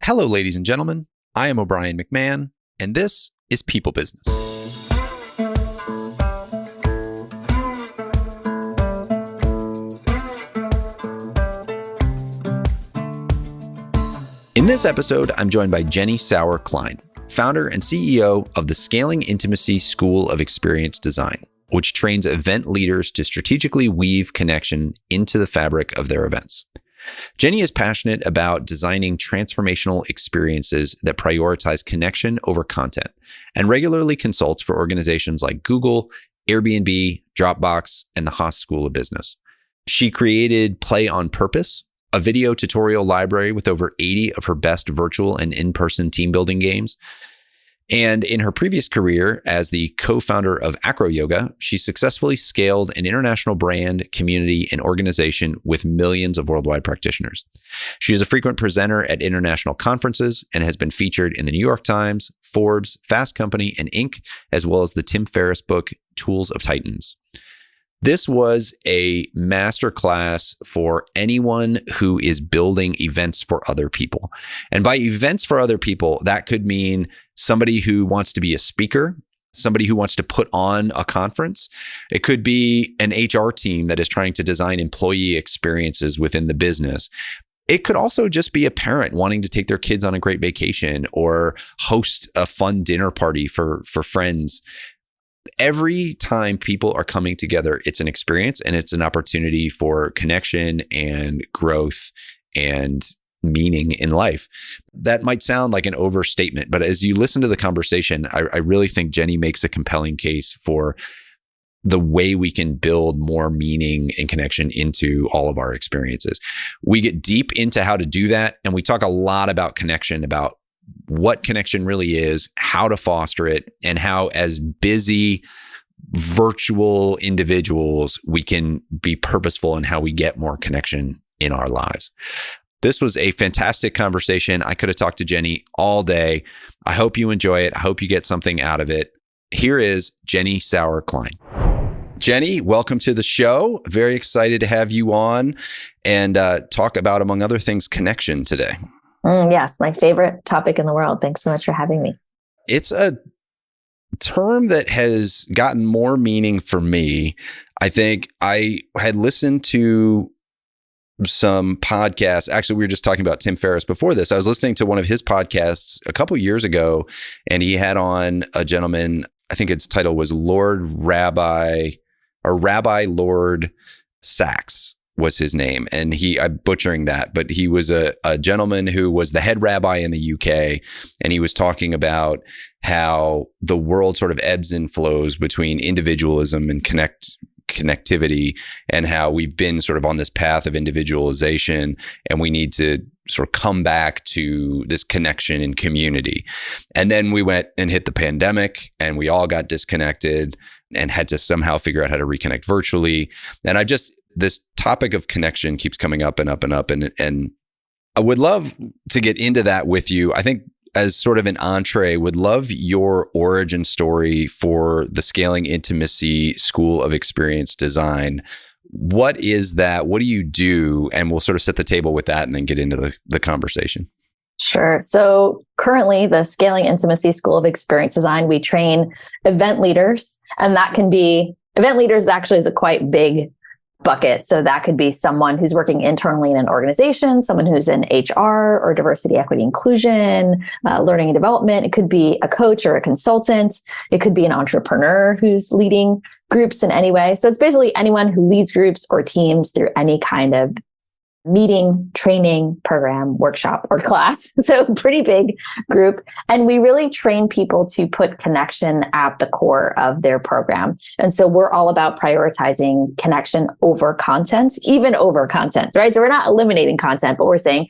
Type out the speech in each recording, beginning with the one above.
Hello, ladies and gentlemen. I am O'Brien McMahon, and this is People Business. In this episode, I'm joined by Jenny Sauer-Klein, founder and CEO of the Scaling Intimacy School of Experience Design, which trains event leaders to strategically weave connection into the fabric of their events. Jenny is passionate about designing transformational experiences that prioritize connection over content and regularly consults for organizations like Google, Airbnb, Dropbox, and the Haas School of Business. She created Play on Purpose, a video tutorial library with over 80 of her best virtual and in-person team building games. And in her previous career as the co-founder of Acro Yoga, she successfully scaled an international brand, community, and organization with millions of worldwide practitioners. She is a frequent presenter at international conferences and has been featured in the New York Times, Forbes, Fast Company, and Inc., as well as the Tim Ferriss book, Tools of Titans. This was a masterclass for anyone who is building events for other people. And by events for other people, that could mean somebody who wants to be a speaker, somebody who wants to put on a conference. It could be an HR team that is trying to design employee experiences within the business. It could also just be a parent wanting to take their kids on a great vacation or host a fun dinner party for friends. Every time people are coming together, it's an experience and it's an opportunity for connection and growth and meaning in life. That might sound like an overstatement, but as you listen to the conversation, I really think Jenny makes a compelling case for the way we can build more meaning and connection into all of our experiences. We get deep into how to do that, and we talk a lot about connection, about what connection really is, how to foster it, and how as busy virtual individuals, we can be purposeful in how we get more connection in our lives. This was a fantastic conversation. I could have talked to Jenny all day. I hope you enjoy it. I hope you get something out of it. Here is Jenny Sauer-Klein. Jenny, welcome to the show. Very excited to have you on and talk about, among other things, connection today. Yes, my favorite topic in the world. Thanks so much for having me. It's a term that has gotten more meaning for me. I think I had listened to some podcasts. Actually, we were just talking about Tim Ferriss before this. I was listening to one of his podcasts a couple years ago, and he had on a gentleman, I think its title was Rabbi Lord Sachs was his name. And I'm butchering that, but he was a gentleman who was the head rabbi in the UK. And he was talking about how the world sort of ebbs and flows between individualism and connectivity, and how we've been sort of on this path of individualization, and we need to sort of come back to this connection and community. And then we went and hit the pandemic, and we all got disconnected and had to somehow figure out how to reconnect virtually. And this topic of connection keeps coming up and up and up. And I would love to get into that with you. I think as sort of an entree, would love your origin story for the Scaling Intimacy School of Experience Design. What is that? What do you do? And we'll sort of set the table with that and then get into the conversation. Sure. So currently, the Scaling Intimacy School of Experience Design, we train event leaders, and that can be, event leaders actually is a quite big bucket. So that could be someone who's working internally in an organization, someone who's in HR or diversity, equity, inclusion, learning and development. It could be a coach or a consultant. It could be an entrepreneur who's leading groups in any way. So it's basically anyone who leads groups or teams through any kind of meeting, training, program, workshop, or class. So pretty big group. And we really train people to put connection at the core of their program. And so we're all about prioritizing connection over content, even over content, right? So we're not eliminating content, but we're saying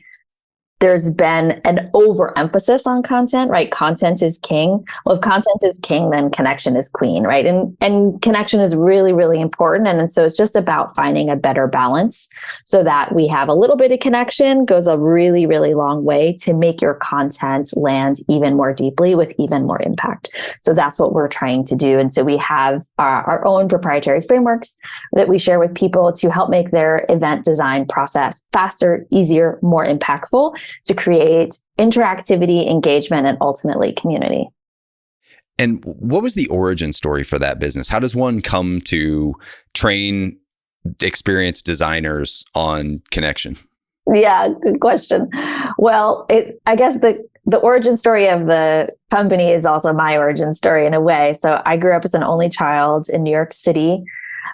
there's been an overemphasis on content, right? Content is king. Well, if content is king, then connection is queen, right? And connection is really, really important. And so it's just about finding a better balance so that we have a little bit of connection goes a really, really long way to make your content land even more deeply with even more impact. So that's what we're trying to do. And so we have our own proprietary frameworks that we share with people to help make their event design process faster, easier, more impactful. to create interactivity, engagement, and ultimately community. And what was the origin story for that business? How does one come to train experienced designers on connection? Yeah, good question. Well, I guess the origin story of the company is also my origin story in a way. So I grew up as an only child in New York City,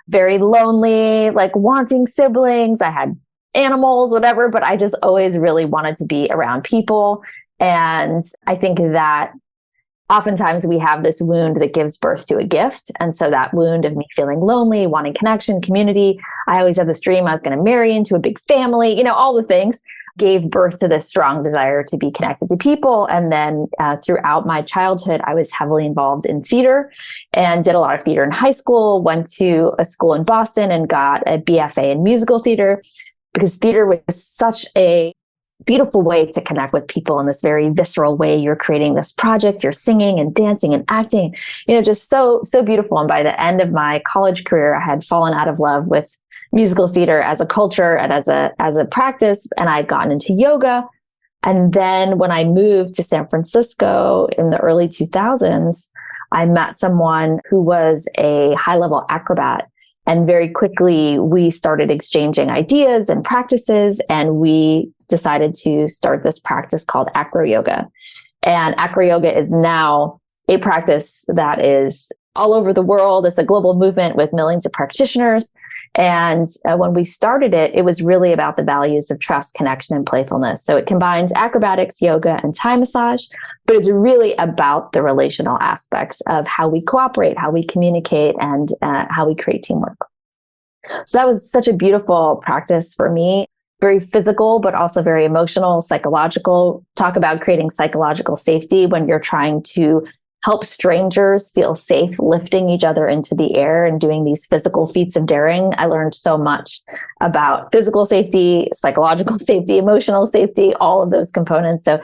very lonely, like wanting siblings. I had animals, whatever, but I just always really wanted to be around people. And I think that oftentimes we have this wound that gives birth to a gift. And so that wound of me feeling lonely, wanting connection, community, I always had this dream I was going to marry into a big family, all the things gave birth to this strong desire to be connected to people. And then throughout my childhood, I was heavily involved in theater and did a lot of theater in high school, went to a school in Boston and got a BFA in musical theater because theater was such a beautiful way to connect with people in this very visceral way. You're creating this project, you're singing and dancing and acting, just so beautiful. And by the end of my college career, I had fallen out of love with musical theater as a culture and as a practice. And I'd gotten into yoga. And then when I moved to San Francisco in the early 2000s, I met someone who was a high-level acrobat. And very quickly, we started exchanging ideas and practices, and we decided to start this practice called acro yoga. And acro yoga is now a practice that is all over the world. It's a global movement with millions of practitioners. And when we started it, it was really about the values of trust, connection, and playfulness. So it combines acrobatics, yoga, and Thai massage, but it's really about the relational aspects of how we cooperate, how we communicate, and how we create teamwork. So that was such a beautiful practice for me. Very physical, but also very emotional, psychological. Talk about creating psychological safety when you're trying to help strangers feel safe, lifting each other into the air and doing these physical feats of daring. I learned so much about physical safety, psychological safety, emotional safety, all of those components. So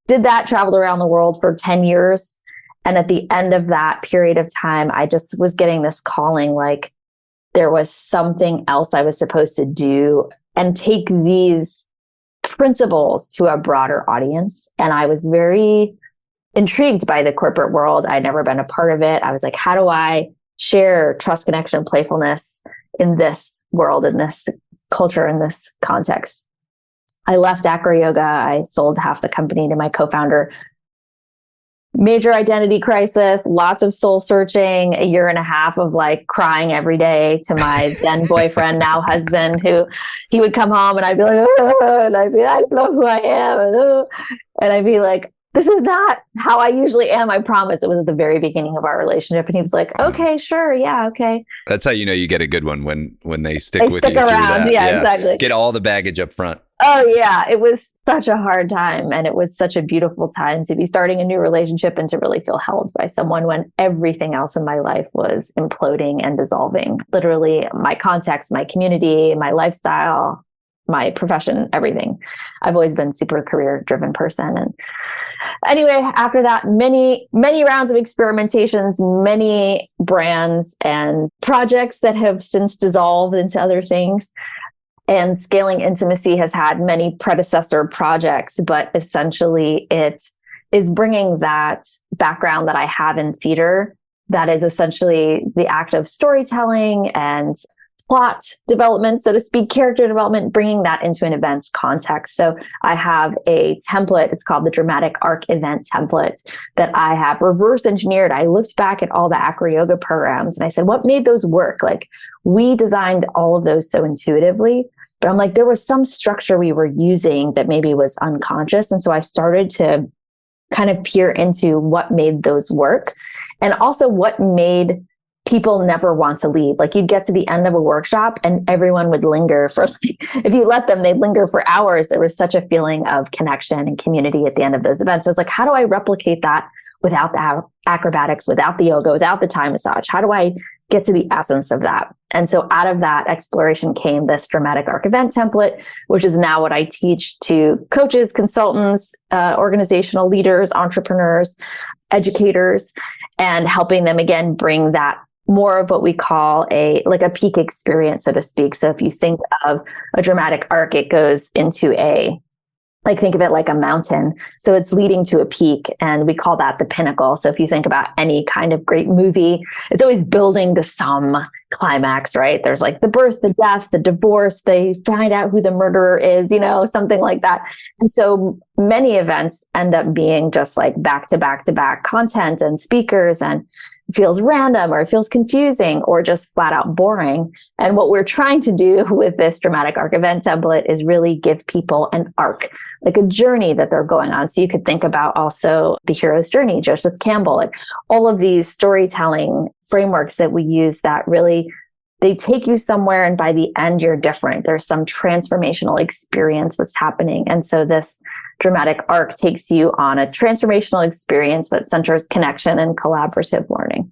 did that, traveled around the world for 10 years. And at the end of that period of time, I just was getting this calling, like there was something else I was supposed to do and take these principles to a broader audience. And I was very intrigued by the corporate world. I'd never been a part of it. I was like, how do I share trust, connection, and playfulness in this world, in this culture, in this context? I left acro yoga. I sold half the company to my co-founder. Major identity crisis, lots of soul searching, a year and a half of like crying every day to my then boyfriend, now husband, who he would come home and I'd be like, oh, and I'd be, I don't know who I am. And I'd be like, this is not how I usually am. I promise. It was at the very beginning of our relationship. And he was like, okay, sure. Yeah. Okay. That's how you know you get a good one when they stick with stick you through around. that. Yeah, exactly. Get all the baggage up front. Oh yeah. It was such a hard time. And it was such a beautiful time to be starting a new relationship and to really feel held by someone when everything else in my life was imploding and dissolving. Literally my context, my community, my lifestyle, my profession, everything. I've always been super career driven person. And anyway, after that, many rounds of experimentations, many brands and projects that have since dissolved into other things. And Scaling Intimacy has had many predecessor projects, but essentially it is bringing that background that I have in theater, that is essentially the act of storytelling and plot development, so to speak, character development, bringing that into an event's context. So I have a template. It's called the Dramatic Arc Event Template that I have reverse engineered. I looked back at all the acro yoga programs and I said, what made those work? Like we designed all of those so intuitively, but I'm like, there was some structure we were using that maybe was unconscious. And so I started to kind of peer into what made those work and also what made people never want to leave. Like you'd get to the end of a workshop and everyone would linger for, if you let them, they'd linger for hours. There was such a feeling of connection and community at the end of those events. So it's like, how do I replicate that without the acrobatics, without the yoga, without the Thai massage? How do I get to the essence of that? And so out of that exploration came this Dramatic Arc Event Template, which is now what I teach to coaches, consultants, organizational leaders, entrepreneurs, educators, and helping them again bring that more of what we call a peak experience, so to speak. So if you think of a dramatic arc, it goes into a like think of it like a mountain. So it's leading to a peak, and we call that the pinnacle. So if you think about any kind of great movie, it's always building to some climax, right? There's like the birth, the death, the divorce, they find out who the murderer is, something like that. And so many events end up being just like back to back to back content and speakers, and it feels random or it feels confusing or just flat out boring. And what we're trying to do with this dramatic arc event template is really give people an arc, like a journey that they're going on. So you could think about also the hero's journey, Joseph Campbell, like all of these storytelling frameworks that we use that really, they take you somewhere, and by the end, you're different. There's some transformational experience that's happening. And so this dramatic arc takes you on a transformational experience that centers connection and collaborative learning.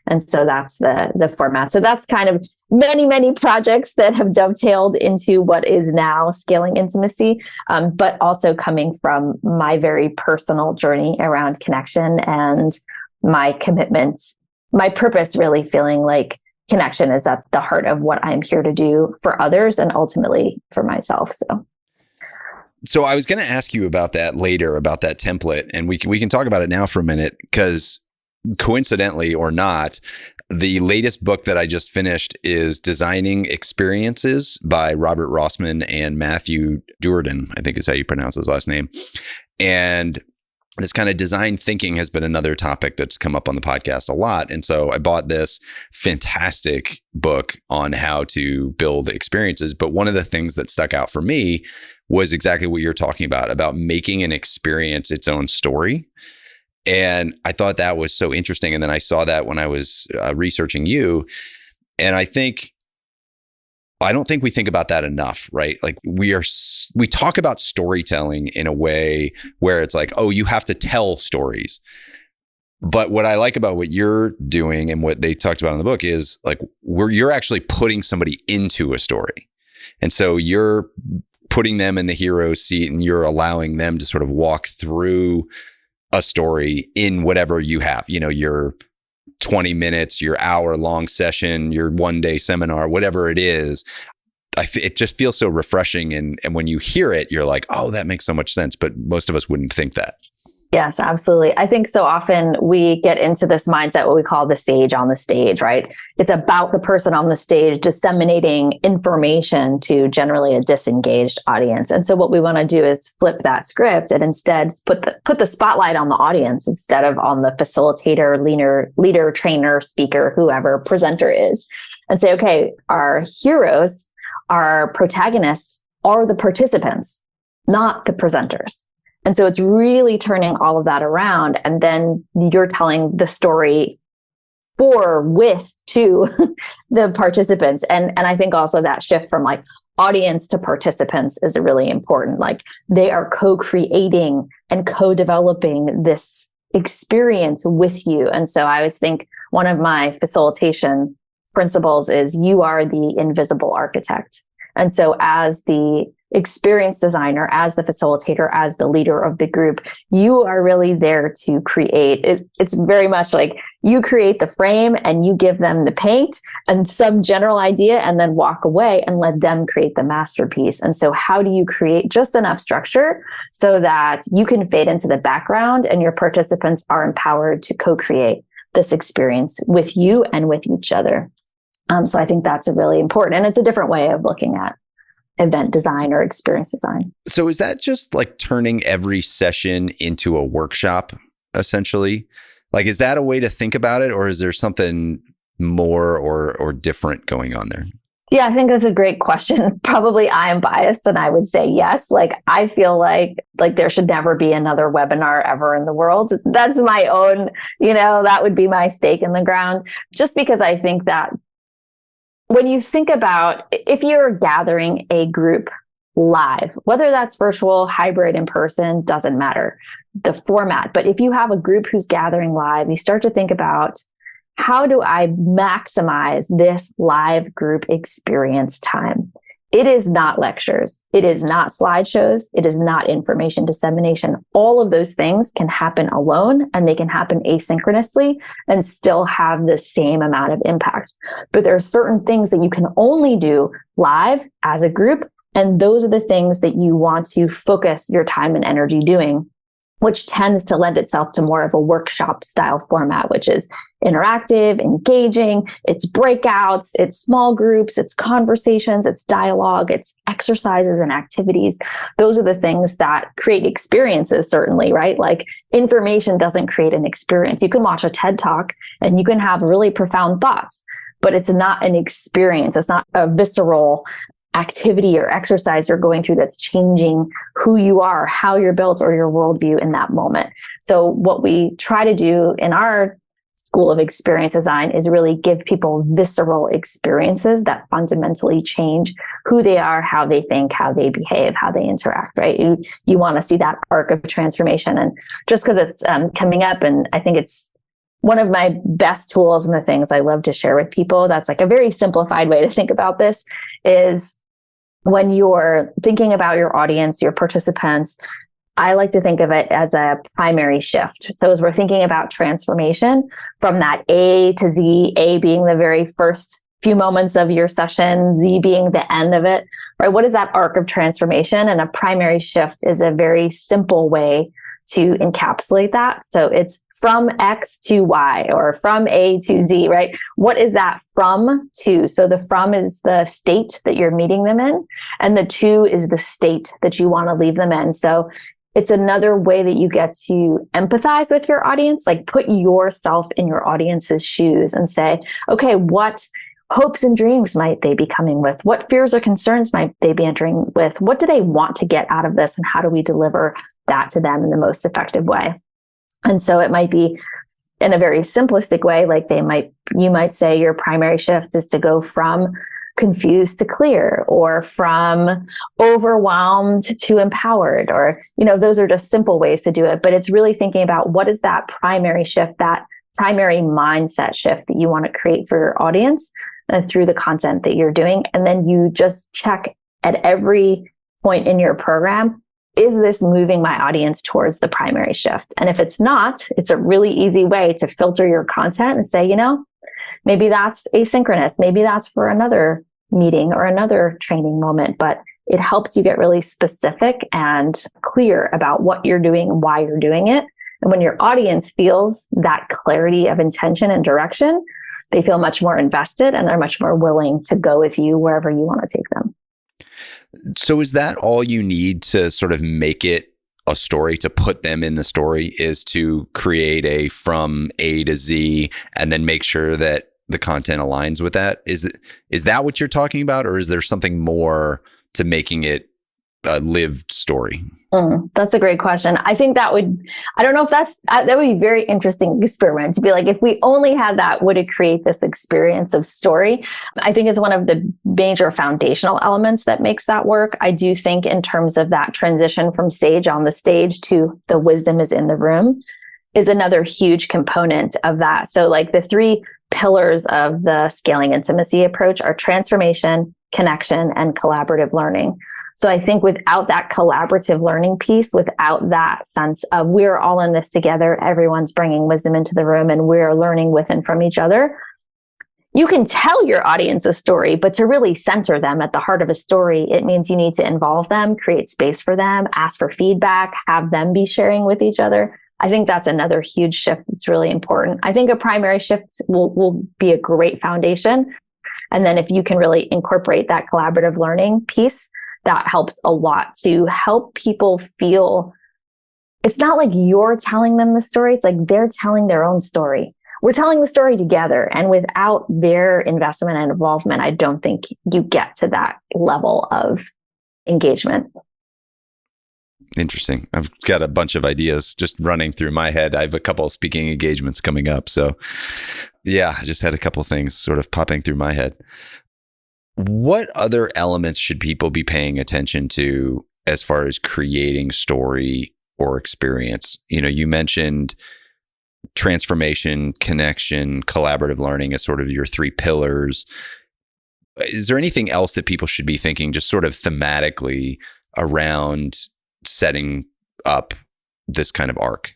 And so that's the format. So that's kind of many projects that have dovetailed into what is now Scaling Intimacy, but also coming from my very personal journey around connection and my commitments, my purpose, really feeling like connection is at the heart of what I'm here to do for others and ultimately for myself. So I was going to ask you about that later, about that template, and we can talk about it now for a minute, because coincidentally or not, the latest book that I just finished is Designing Experiences by Robert Rossman and Matthew Jourdan, I think is how you pronounce his last name. And this kind of design thinking has been another topic that's come up on the podcast a lot. And so I bought this fantastic book on how to build experiences. But one of the things that stuck out for me was exactly what you're talking about making an experience its own story. And I thought that was so interesting. And then I saw that when I was researching you. And I don't think we think about that enough, right? Like we talk about storytelling in a way where it's like, oh, you have to tell stories. But what I like about what you're doing and what they talked about in the book is like you're actually putting somebody into a story. And so you're putting them in the hero's seat, and you're allowing them to sort of walk through a story in whatever you have, your 20 minutes, your hour-long session, your one-day seminar, whatever it is. It just feels so refreshing. And when you hear it, you're like, oh, that makes so much sense. But most of us wouldn't think that. Yes, absolutely. I think so often we get into this mindset, what we call the sage on the stage, right? It's about the person on the stage disseminating information to generally a disengaged audience. And so what we want to do is flip that script and instead put the spotlight on the audience instead of on the facilitator, leader, trainer, speaker, whoever presenter is, and say, okay, our heroes, our protagonists are the participants, not the presenters. And so it's really turning all of that around. And then you're telling the story to the participants. And I think also that shift from like audience to participants is really important. Like they are co-creating and co-developing this experience with you. And so I always think one of my facilitation principles is you are the invisible architect. And so as the experience designer, as the facilitator, as the leader of the group, you are really there to create. It's very much like you create the frame and you give them the paint and some general idea and then walk away and let them create the masterpiece. And so how do you create just enough structure so that you can fade into the background and your participants are empowered to co-create this experience with you and with each other? So I think that's a really important, and it's a different way of looking at event design or experience design. So is that just like turning every session into a workshop, essentially? Like, is that a way to think about it, or is there something more or different going on there? Yeah, I think that's a great question. Probably I am biased and I would say yes. Like, I feel like there should never be another webinar ever in the world. That's my own, that would be my stake in the ground, just because I think that when you think about if you're gathering a group live, whether that's virtual, hybrid, in person, doesn't matter the format. But if you have a group who's gathering live, you start to think about how do I maximize this live group experience time? It is not lectures. It is not slideshows. It is not information dissemination. All of those things can happen alone and they can happen asynchronously and still have the same amount of impact. But there are certain things that you can only do live as a group And those are the things that you want to focus your time and energy doing, which tends to lend itself to more of a workshop style format, which is interactive, engaging, it's breakouts, it's small groups, it's conversations, it's dialogue, it's exercises and activities. Those are the things that create experiences, certainly, right? Like information doesn't create an experience. You can watch a TED Talk and you can have really profound thoughts, but it's not an experience. It's not a visceral activity or exercise you're going through that's changing who you are, how you're built, or your worldview in that moment. So what we try to do in our School of Experience Design is really give people visceral experiences that fundamentally change who they are, how they think, how they behave, how they interact, right? You want to see that arc of transformation. And just because it's coming up, and I think it's one of my best tools and the things I love to share with people, that's like a very simplified way to think about this, is when you're thinking about your audience, your participants, I like to think of it as a primary shift. So as we're thinking about transformation from that A to Z, A being the very first few moments of your session, Z being the end of it, right? What is that arc of transformation? And a primary shift is a very simple way to encapsulate that. So it's from X to Y or from A to Z, right? What is that from to? So the from is the state that you're meeting them in, and the to is the state that you want to leave them in. So it's another way that you get to empathize with your audience, like put yourself in your audience's shoes and say, okay, what hopes and dreams might they be coming with? What fears or concerns might they be entering with? What do they want to get out of this? And how do we deliver that to them in the most effective way? And so it might be in a very simplistic way, like you might say your primary shift is to go from confused to clear, or from overwhelmed to empowered, or, those are just simple ways to do it. But it's really thinking about what is that primary shift, that primary mindset shift that you want to create for your audience through the content that you're doing. And then you just check at every point in your program, is this moving my audience towards the primary shift? And if it's not, it's a really easy way to filter your content and say, maybe that's asynchronous. Maybe that's for another meeting or another training moment, but it helps you get really specific and clear about what you're doing and why you're doing it. And when your audience feels that clarity of intention and direction, they feel much more invested and they're much more willing to go with you wherever you want to take them. So is that all you need to sort of make it a story, to put them in the story, is to create a from A to Z and then make sure that the content aligns with that? Is that what you're talking about? Or is there something more to making it a lived story? That's a great question. I think I don't know if that would be a very interesting experiment to be like, if we only had that, would it create this experience of story? I think it's one of the major foundational elements that makes that work. I do think in terms of that transition from sage on the stage to the wisdom is in the room is another huge component of that. So like the three pillars of the scaling intimacy approach are transformation, connection, and collaborative learning. So I think without that collaborative learning piece, without that sense of we're all in this together, everyone's bringing wisdom into the room and we're learning with and from each other, you can tell your audience a story, but to really center them at the heart of a story, it means you need to involve them, create space for them, ask for feedback, have them be sharing with each other. I think that's another huge shift that's really important. I think a primary shift will be a great foundation. And then if you can really incorporate that collaborative learning piece, that helps a lot to help people feel it's not like you're telling them the story. It's like they're telling their own story. We're telling the story together. And without their investment and involvement, I don't think you get to that level of engagement. Interesting. I've got a bunch of ideas just running through my head. I have a couple of speaking engagements coming up. So yeah, I just had a couple of things sort of popping through my head. What other elements should people be paying attention to as far as creating story or experience? You mentioned transformation, connection, collaborative learning as sort of your three pillars. Is there anything else that people should be thinking just sort of thematically around setting up this kind of arc?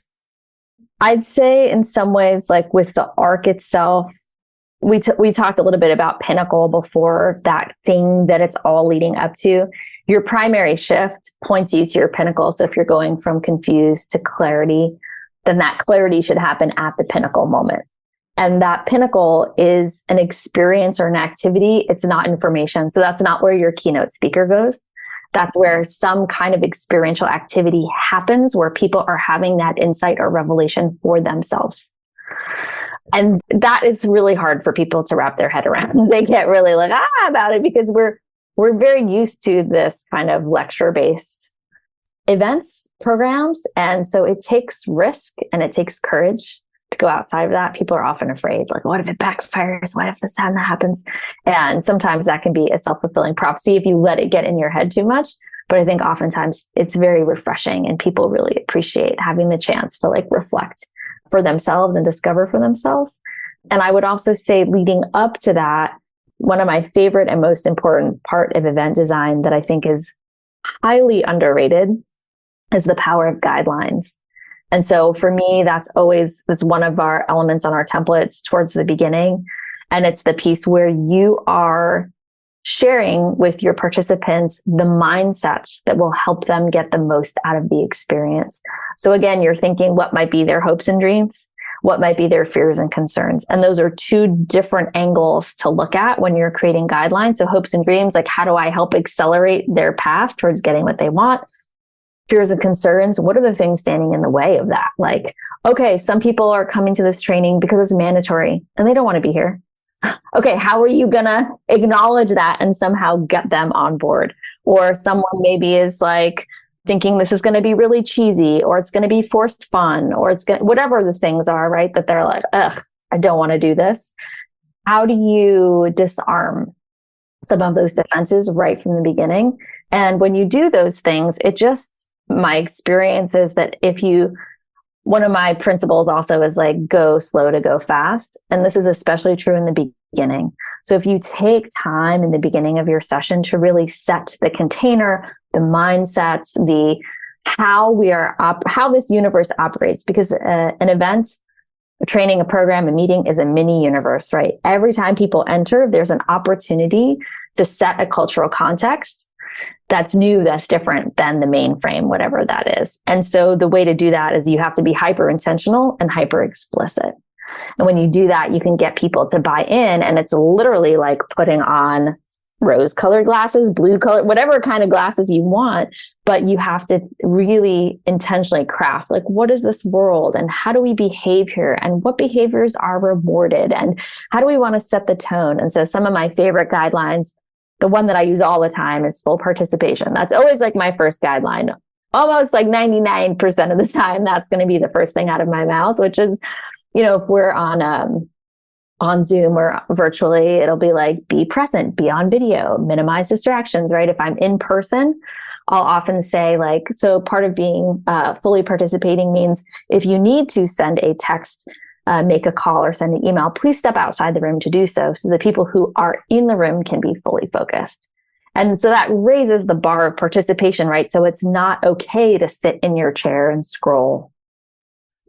I'd say in some ways, like with the arc itself, we talked a little bit about pinnacle before, that thing that it's all leading up to. Your primary shift points you to your pinnacle. So if you're going from confused to clarity, then that clarity should happen at the pinnacle moment. And that pinnacle is an experience or an activity. It's not information. So that's not where your keynote speaker goes. That's where some kind of experiential activity happens, where people are having that insight or revelation for themselves. And that is really hard for people to wrap their head around. They get really like, about it, because we're very used to this kind of lecture-based events, programs. And so it takes risk and it takes courage to go outside of that. People are often afraid, like, what if it backfires? What if this and that happens? And sometimes that can be a self-fulfilling prophecy if you let it get in your head too much. But I think oftentimes it's very refreshing, and people really appreciate having the chance to like reflect for themselves and discover for themselves. And I would also say, leading up to that, one of my favorite and most important part of event design that I think is highly underrated is the power of guidelines. And so for me, that's one of our elements on our templates towards the beginning. And it's the piece where you are sharing with your participants the mindsets that will help them get the most out of the experience. So again, you're thinking what might be their hopes and dreams, what might be their fears and concerns. And those are two different angles to look at when you're creating guidelines. So hopes and dreams, like, how do I help accelerate their path towards getting what they want? Fears and concerns, what are the things standing in the way of that? Like, okay, some people are coming to this training because it's mandatory and they don't want to be here. Okay, how are you going to acknowledge that and somehow get them on board? Or someone maybe is like thinking this is going to be really cheesy, or it's going to be forced fun, or it's going to, whatever the things are, right? That they're like, ugh, I don't want to do this. How do you disarm some of those defenses right from the beginning? And when you do those things, my experience is that one of my principles also is like, go slow to go fast. And this is especially true in the beginning. So if you take time in the beginning of your session to really set the container, the mindsets, how this universe operates, because an event, a training, a program, a meeting is a mini universe, right? Every time people enter, there's an opportunity to set a cultural context that's new, that's different than the mainframe, whatever that is. And so the way to do that is you have to be hyper intentional and hyper explicit. And when you do that, you can get people to buy in. And it's literally like putting on rose colored glasses, blue color, whatever kind of glasses you want. But you have to really intentionally craft, like, what is this world and how do we behave here and what behaviors are rewarded and how do we want to set the tone? And so some of my favorite guidelines, the one that I use all the time, is full participation. That's always like my first guideline. Almost like 99% of the time, that's going to be the first thing out of my mouth, which is, if we're on Zoom or virtually, it'll be like, be present, be on video, minimize distractions, right? If I'm in person, I'll often say like, so part of being fully participating means if you need to send a text, make a call or send an email, please step outside the room to do so the people who are in the room can be fully focused. And so that raises the bar of participation, right? So it's not okay to sit in your chair and scroll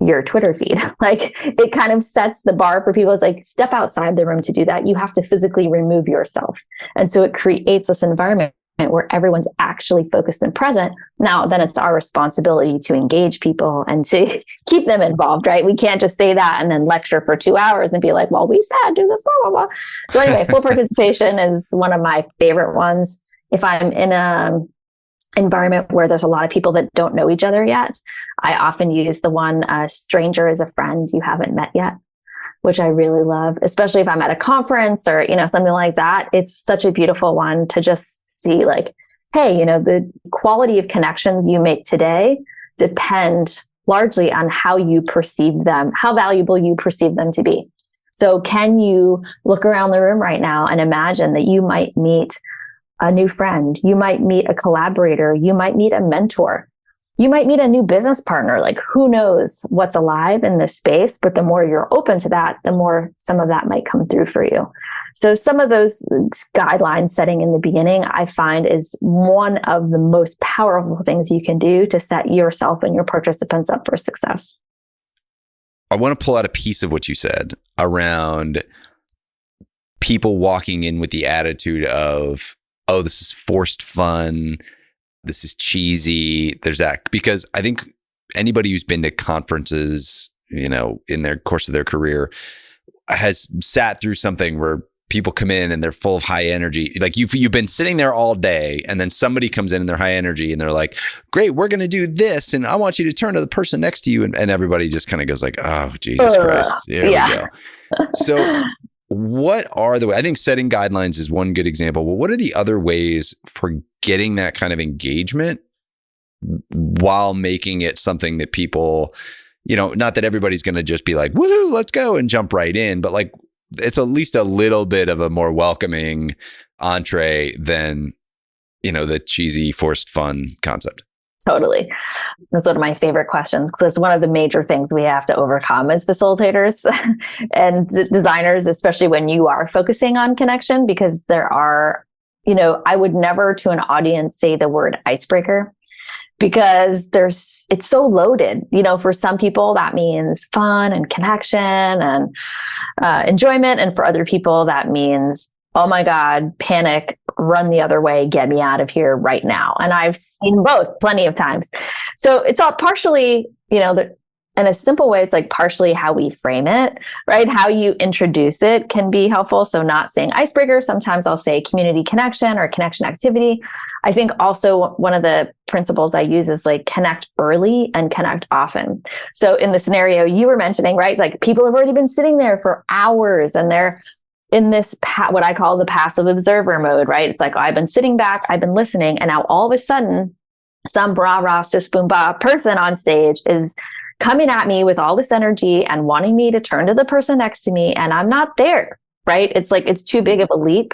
your Twitter feed. Like, it kind of sets the bar for people. It's like, step outside the room to do that. You have to physically remove yourself. And so it creates this environment where everyone's actually focused and present. Now, then it's our responsibility to engage people and to keep them involved, right? We can't just say that and then lecture for 2 hours and be like, well, we said do this, blah, blah, blah. So anyway, full participation is one of my favorite ones. If I'm in a environment where there's a lot of people that don't know each other yet, I often use the one, stranger is a friend you haven't met yet, which I really love, especially if I'm at a conference or, something like that. It's such a beautiful one to just see like, hey, the quality of connections you make today depend largely on how you perceive them, how valuable you perceive them to be. So can you look around the room right now and imagine that you might meet a new friend, you might meet a collaborator, you might meet a mentor, you might meet a new business partner. Like, who knows what's alive in this space, but the more you're open to that, the more some of that might come through for you. So some of those guidelines setting in the beginning, I find, is one of the most powerful things you can do to set yourself and your participants up for success. I want to pull out a piece of what you said around people walking in with the attitude of, oh, this is forced fun, this is cheesy. There's that, because I think anybody who's been to conferences, in their course of their career has sat through something where people come in and they're full of high energy. Like you've been sitting there all day, and then somebody comes in and they're high energy and they're like, great, we're going to do this. And I want you to turn to the person next to you. And everybody just kind of goes like, oh, Jesus Christ. Here we go. So what are I think setting guidelines is one good example. Well, what are the other ways for getting that kind of engagement while making it something that people, not that everybody's going to just be like, woohoo, let's go and jump right in, but like, it's at least a little bit of a more welcoming entree than, the cheesy forced fun concept. Totally. That's one of my favorite questions, because it's one of the major things we have to overcome as facilitators and designers, especially when you are focusing on connection, because there are, I would never to an audience say the word icebreaker, because it's so loaded. For some people that means fun and connection and enjoyment. And for other people that means, oh my God, panic, run the other way, get me out of here right now. And I've seen both plenty of times. So it's all partially, in a simple way, it's like partially how we frame it, right? How you introduce it can be helpful. So not saying icebreaker, sometimes I'll say community connection or connection activity. I think also one of the principles I use is like connect early and connect often. So in the scenario you were mentioning, right? It's like people have already been sitting there for hours and they're in this, what I call the passive observer mode, right? It's like, oh, I've been sitting back, I've been listening. And now all of a sudden, some brah rah sis boom bah person on stage is coming at me with all this energy and wanting me to turn to the person next to me. And I'm not there, right? It's like, it's too big of a leap.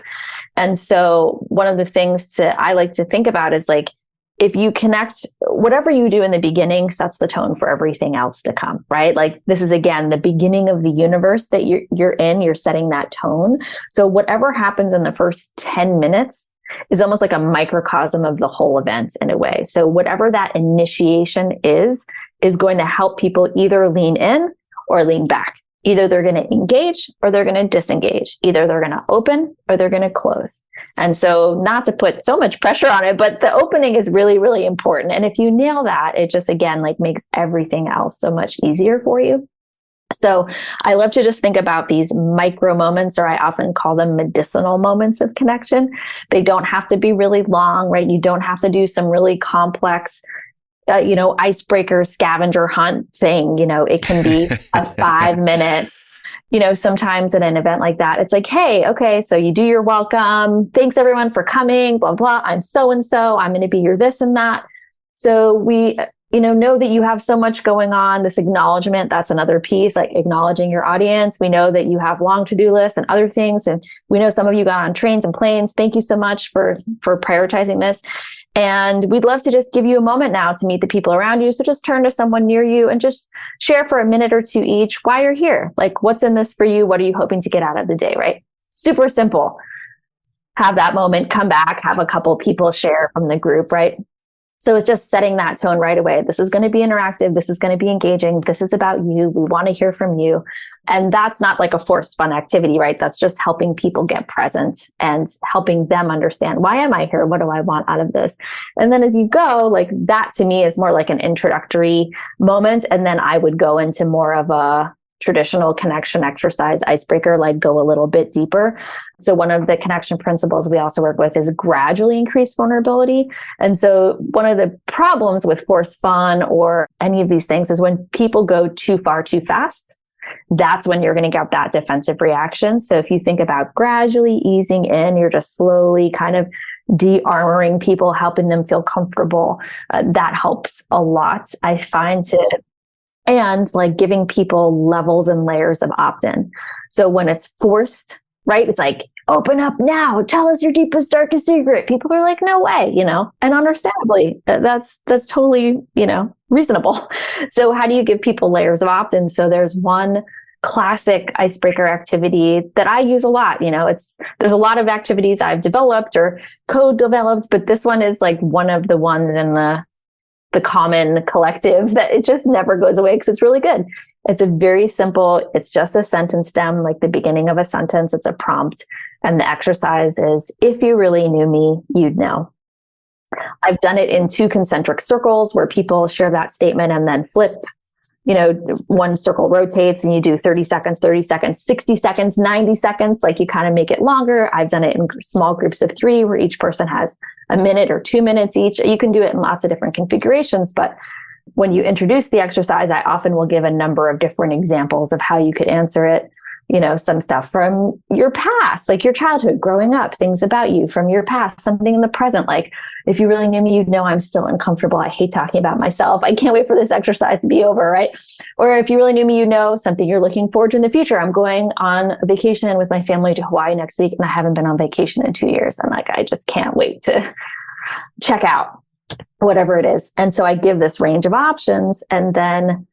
And so one of the things I like to think about is like, if you connect, whatever you do in the beginning sets the tone for everything else to come, right? Like this is, again, the beginning of the universe that you're in, you're setting that tone. So whatever happens in the first 10 minutes is almost like a microcosm of the whole event in a way. So whatever that initiation is going to help people either lean in or lean back. Either they're going to engage or they're going to disengage. Either they're going to open or they're going to close. And so not to put so much pressure on it, but the opening is really, really important. And if you nail that, it just, again, like makes everything else so much easier for you. So I love to just think about these micro moments, or I often call them medicinal moments of connection. They don't have to be really long, right? You don't have to do some really complex icebreaker scavenger hunt thing. It can be a 5-minute, sometimes at an event like that, it's like, hey, okay, so you do your welcome. Thanks everyone for coming, blah, blah. I'm so-and-so. I'm going to be your this and that. So we, know that you have so much going on. This acknowledgement, that's another piece, like acknowledging your audience. We know that you have long to-do lists and other things. And we know some of you got on trains and planes. Thank you so much for prioritizing this. And we'd love to just give you a moment now to meet the people around you. So just turn to someone near you and just share for a minute or two each why you're here. Like, what's in this for you? What are you hoping to get out of the day, right? Super simple. Have that moment, come back, have a couple people share from the group, right? So it's just setting that tone right away. This is going to be interactive. This is going to be engaging. This is about you. We want to hear from you. And that's not like a forced fun activity, right? That's just helping people get present and helping them understand, why am I here? What do I want out of this? And then as you go, like that to me is more like an introductory moment. And then I would go into more of a traditional connection exercise icebreaker, like go a little bit deeper. So one of the connection principles we also work with is gradually increase vulnerability. And so one of the problems with forced fun or any of these things is when people go too far too fast, that's when you're going to get that defensive reaction. So if you think about gradually easing in, you're just slowly kind of de-armoring people, helping them feel comfortable. That helps a lot, I find, and like giving people levels and layers of opt-in. So when it's forced, right? It's like, open up now, tell us your deepest, darkest secret. People are like, no way, and understandably, that's totally, reasonable. So how do you give people layers of opt-in? So there's one classic icebreaker activity that I use a lot. There's a lot of activities I've developed or code developed, but this one is like one of the ones in the common collective that it just never goes away because it's really good. It's a very simple, it's just a sentence stem, like the beginning of a sentence. It's a prompt. And the exercise is, if you really knew me, you'd know. I've done it in 2 concentric circles where people share that statement and then flip, one circle rotates and you do 30 seconds, 60 seconds, 90 seconds, like you kind of make it longer. I've done it in small groups of 3 where each person has a minute or 2 minutes each. You can do it in lots of different configurations, but when you introduce the exercise, I often will give a number of different examples of how you could answer it. Some stuff from your past, like your childhood, growing up, things about you from your past, something in the present. Like, if you really knew me, you'd know I'm still uncomfortable. I hate talking about myself. I can't wait for this exercise to be over, right? Or if you really knew me, something you're looking forward to in the future. I'm going on a vacation with my family to Hawaii next week, and I haven't been on vacation in 2 years. And I just can't wait to check out whatever it is. And so I give this range of options, and then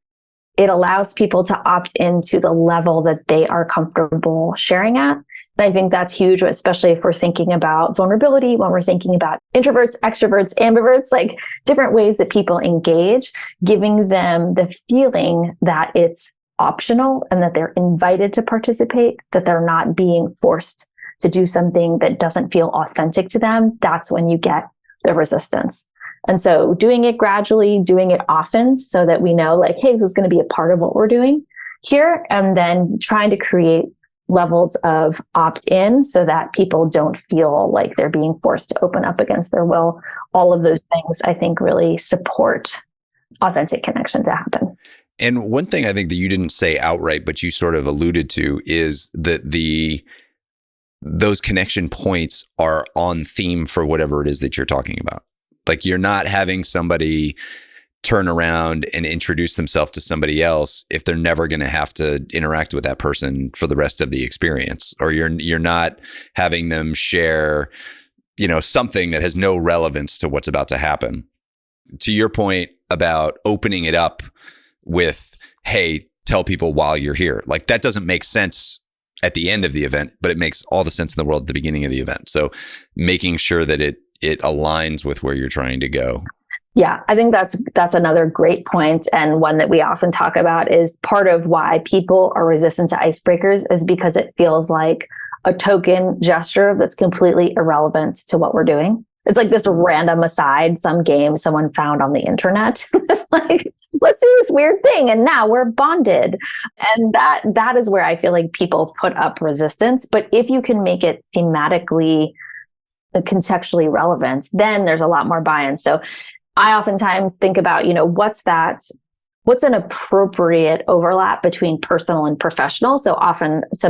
it allows people to opt into the level that they are comfortable sharing at. And I think that's huge, especially if we're thinking about vulnerability, when we're thinking about introverts, extroverts, ambiverts, like different ways that people engage, giving them the feeling that it's optional and that they're invited to participate, that they're not being forced to do something that doesn't feel authentic to them. That's when you get the resistance. And so doing it gradually, doing it often so that we know like, hey, this is going to be a part of what we're doing here. And then trying to create levels of opt-in so that people don't feel like they're being forced to open up against their will. All of those things, I think, really support authentic connection to happen. And one thing I think that you didn't say outright, but you sort of alluded to, is that those connection points are on theme for whatever it is that you're talking about. Like, you're not having somebody turn around and introduce themselves to somebody else if they're never going to have to interact with that person for the rest of the experience, or you're not having them share, something that has no relevance to what's about to happen. To your point about opening it up with, hey, tell people while you're here. Like, that doesn't make sense at the end of the event, but it makes all the sense in the world at the beginning of the event. So making sure that it aligns with where you're trying to go. Yeah, I think that's another great point, and one that we often talk about is part of why people are resistant to icebreakers is because it feels like a token gesture that's completely irrelevant to what we're doing. It's like this random aside, some game someone found on the internet. It's like, let's do this weird thing, and now we're bonded. And that is where I feel like people put up resistance. But if you can make it thematically, contextually relevant, then there's a lot more buy-in. So I oftentimes think about, what's an appropriate overlap between personal and professional? So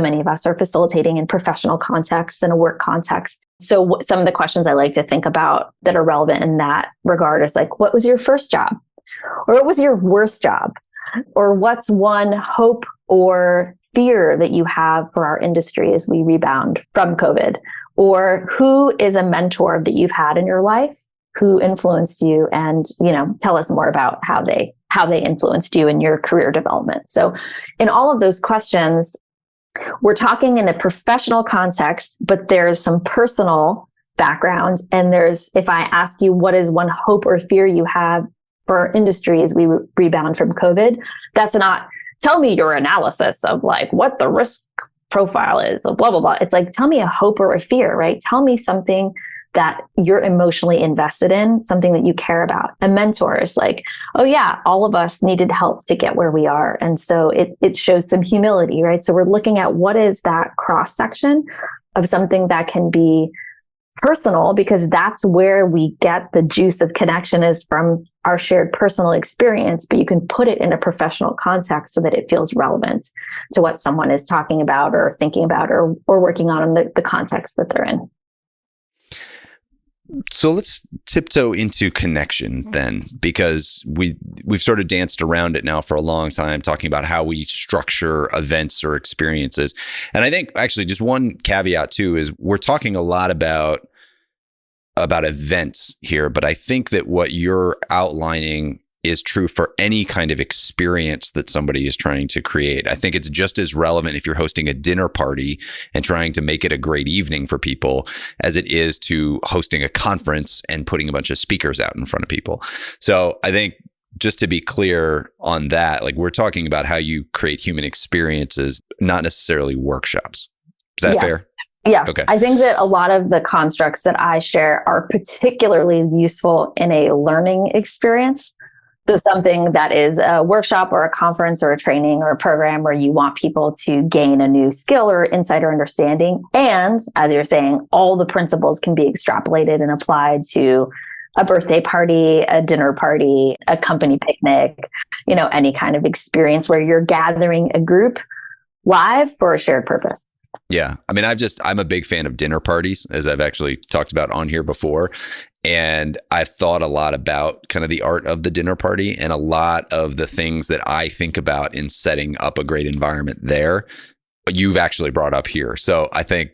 many of us are facilitating in professional contexts and a work context. So some of the questions I like to think about that are relevant in that regard is like, what was your first job? Or what was your worst job? Or what's one hope or fear that you have for our industry as we rebound from COVID? Or who is a mentor that you've had in your life who influenced you, and, tell us more about how they influenced you in your career development. So in all of those questions, we're talking in a professional context, but there's some personal background. And if I ask you, what is one hope or fear you have for our industry as we rebound from COVID, that's not, tell me your analysis of like what the risk profile is of blah, blah, blah. It's like, tell me a hope or a fear, right? Tell me something that you're emotionally invested in, something that you care about. A mentor is like, oh yeah, all of us needed help to get where we are. And so it shows some humility, right? So we're looking at what is that cross section of something that can be personal, because that's where we get the juice of connection, is from our shared personal experience, but you can put it in a professional context so that it feels relevant to what someone is talking about or thinking about or working on in the context that they're in. So let's tiptoe into connection then, because we've sort of danced around it now for a long time, talking about how we structure events or experiences. And I think actually just one caveat too is we're talking a lot about events here, but I think that what you're outlining is true for any kind of experience that somebody is trying to create. I think it's just as relevant if you're hosting a dinner party and trying to make it a great evening for people as it is to hosting a conference and putting a bunch of speakers out in front of people. So I think just to be clear on that, like we're talking about how you create human experiences, not necessarily workshops. Is that fair? Yes. Okay. I think that a lot of the constructs that I share are particularly useful in a learning experience. So something that is a workshop or a conference or a training or a program where you want people to gain a new skill or insight or understanding. And as you're saying, all the principles can be extrapolated and applied to a birthday party, a dinner party, a company picnic, any kind of experience where you're gathering a group live for a shared purpose. Yeah. I mean, I'm a big fan of dinner parties, as I've actually talked about on here before. And I've thought a lot about kind of the art of the dinner party and a lot of the things that I think about in setting up a great environment there, you've actually brought up here. So I think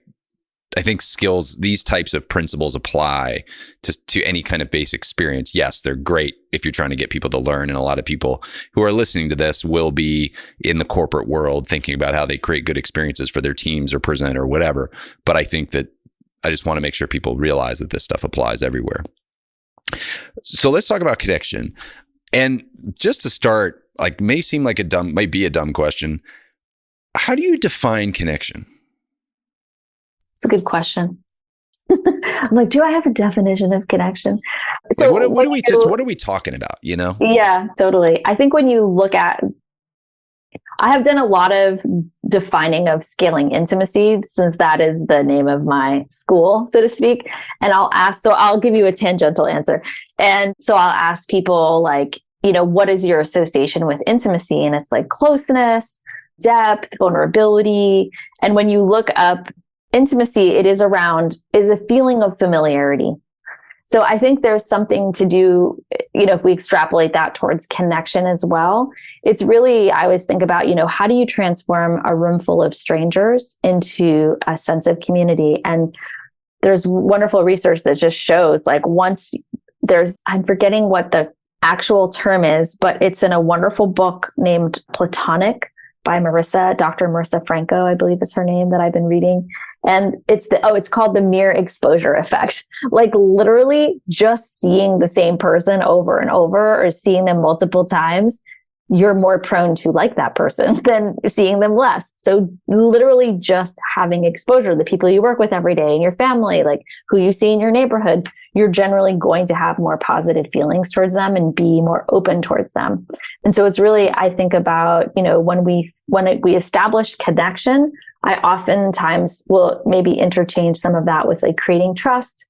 skills, these types of principles apply to any kind of base experience. Yes, they're great if you're trying to get people to learn. And a lot of people who are listening to this will be in the corporate world thinking about how they create good experiences for their teams or present or whatever. But I think that I just want to make sure people realize that this stuff applies everywhere. So let's talk about connection. And just to start, might be a dumb question. How do you define connection? It's a good question. I'm like, do I have a definition of connection? So what are we talking about? Yeah, totally. I think when you look at, I have done a lot of defining of scaling intimacy, since that is the name of my school, so to speak. And I'll give you a tangential answer. And so I'll ask people what is your association with intimacy? And it's like closeness, depth, vulnerability. And when you look up intimacy, it is a feeling of familiarity. So I think there's something to do, if we extrapolate that towards connection as well. It's really, I always think about, how do you transform a room full of strangers into a sense of community? And there's wonderful research that just shows I'm forgetting what the actual term is, but it's in a wonderful book named Platonic by Dr. Marissa Franco, I believe is her name, that I've been reading. And it's called the mere exposure effect. Like literally just seeing the same person over and over, or seeing them multiple times, you're more prone to like that person than seeing them less. So literally just having exposure, the people you work with every day in your family, like who you see in your neighborhood, you're generally going to have more positive feelings towards them and be more open towards them. And so it's really, I think about, when we establish connection, I oftentimes will maybe interchange some of that with creating trust,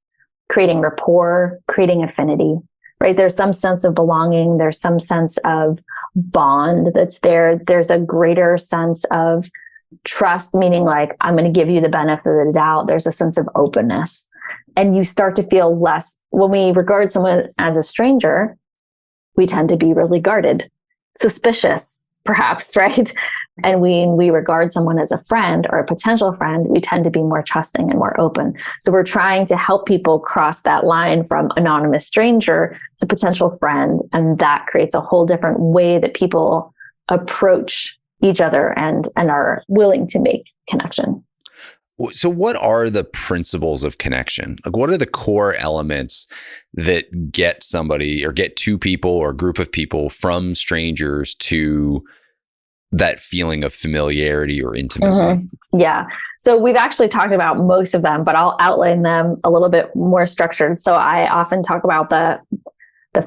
creating rapport, creating affinity, right? There's some sense of belonging. There's some sense of bond that's there. There's a greater sense of trust, meaning I'm going to give you the benefit of the doubt. There's a sense of openness. And you start to feel less, when we regard someone as a stranger, we tend to be really guarded, suspicious, perhaps, right? And when we regard someone as a friend or a potential friend, we tend to be more trusting and more open. So we're trying to help people cross that line from anonymous stranger to potential friend. And that creates a whole different way that people approach each other and are willing to make connection. So what are the principles of connection? What are the core elements that get somebody or get two people or a group of people from strangers to that feeling of familiarity or intimacy? Mm-hmm. Yeah. So we've actually talked about most of them, but I'll outline them a little bit more structured. So I often talk about the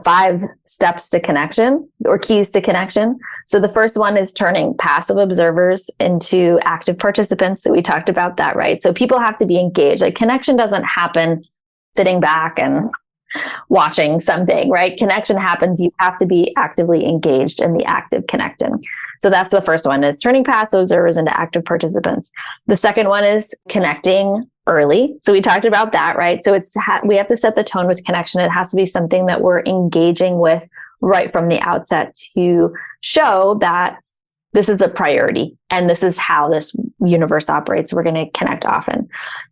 5 steps to connection, or keys to connection. So the first one is turning passive observers into active participants. So we talked about that, right? So people have to be engaged. Connection doesn't happen sitting back and watching something, right? Connection happens, you have to be actively engaged in the act of connecting. So that's the first one, is turning passive observers into active participants. The second one is connecting early. So we talked about that, right? So we have to set the tone with connection. It has to be something that we're engaging with right from the outset to show that this is a priority and this is how this universe operates. We're going to connect often.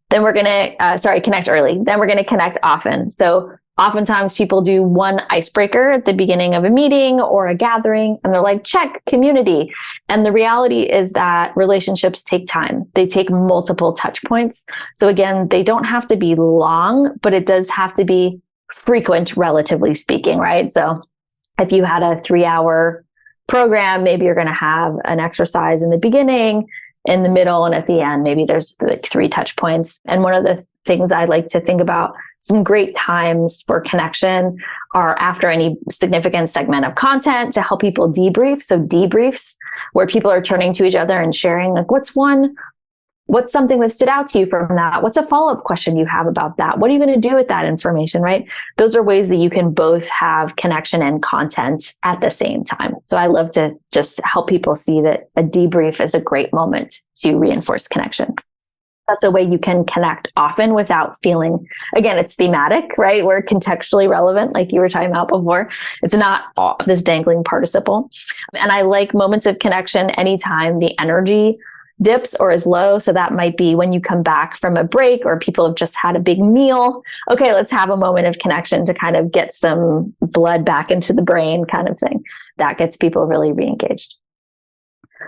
Then we're going to, connect early. Then we're going to connect often. So oftentimes people do one icebreaker at the beginning of a meeting or a gathering, and they're like, check, community. And the reality is that relationships take time. They take multiple touch points. So again, they don't have to be long, but it does have to be frequent, relatively speaking, right? So If you had a 3-hour program, maybe you're going to have an exercise in the beginning, in the middle, and at the end. Maybe there's like 3 touch points. And one of the things I like to think about, some great times for connection are after any significant segment of content to help people debrief. So debriefs where people are turning to each other and sharing, like, what's something that stood out to you from that? What's a follow-up question you have about that? What are you going to do with that information, right? Those are ways that you can both have connection and content at the same time. So I love to just help people see that a debrief is a great moment to reinforce connection. That's a way you can connect often without feeling, again, it's thematic, right? We're contextually relevant, like you were talking about before. It's not this dangling participle. And I like moments of connection anytime the energy dips or is low. So that might be when you come back from a break or people have just had a big meal. Okay, let's have a moment of connection to kind of get some blood back into the brain kind of thing. That gets people really re-engaged.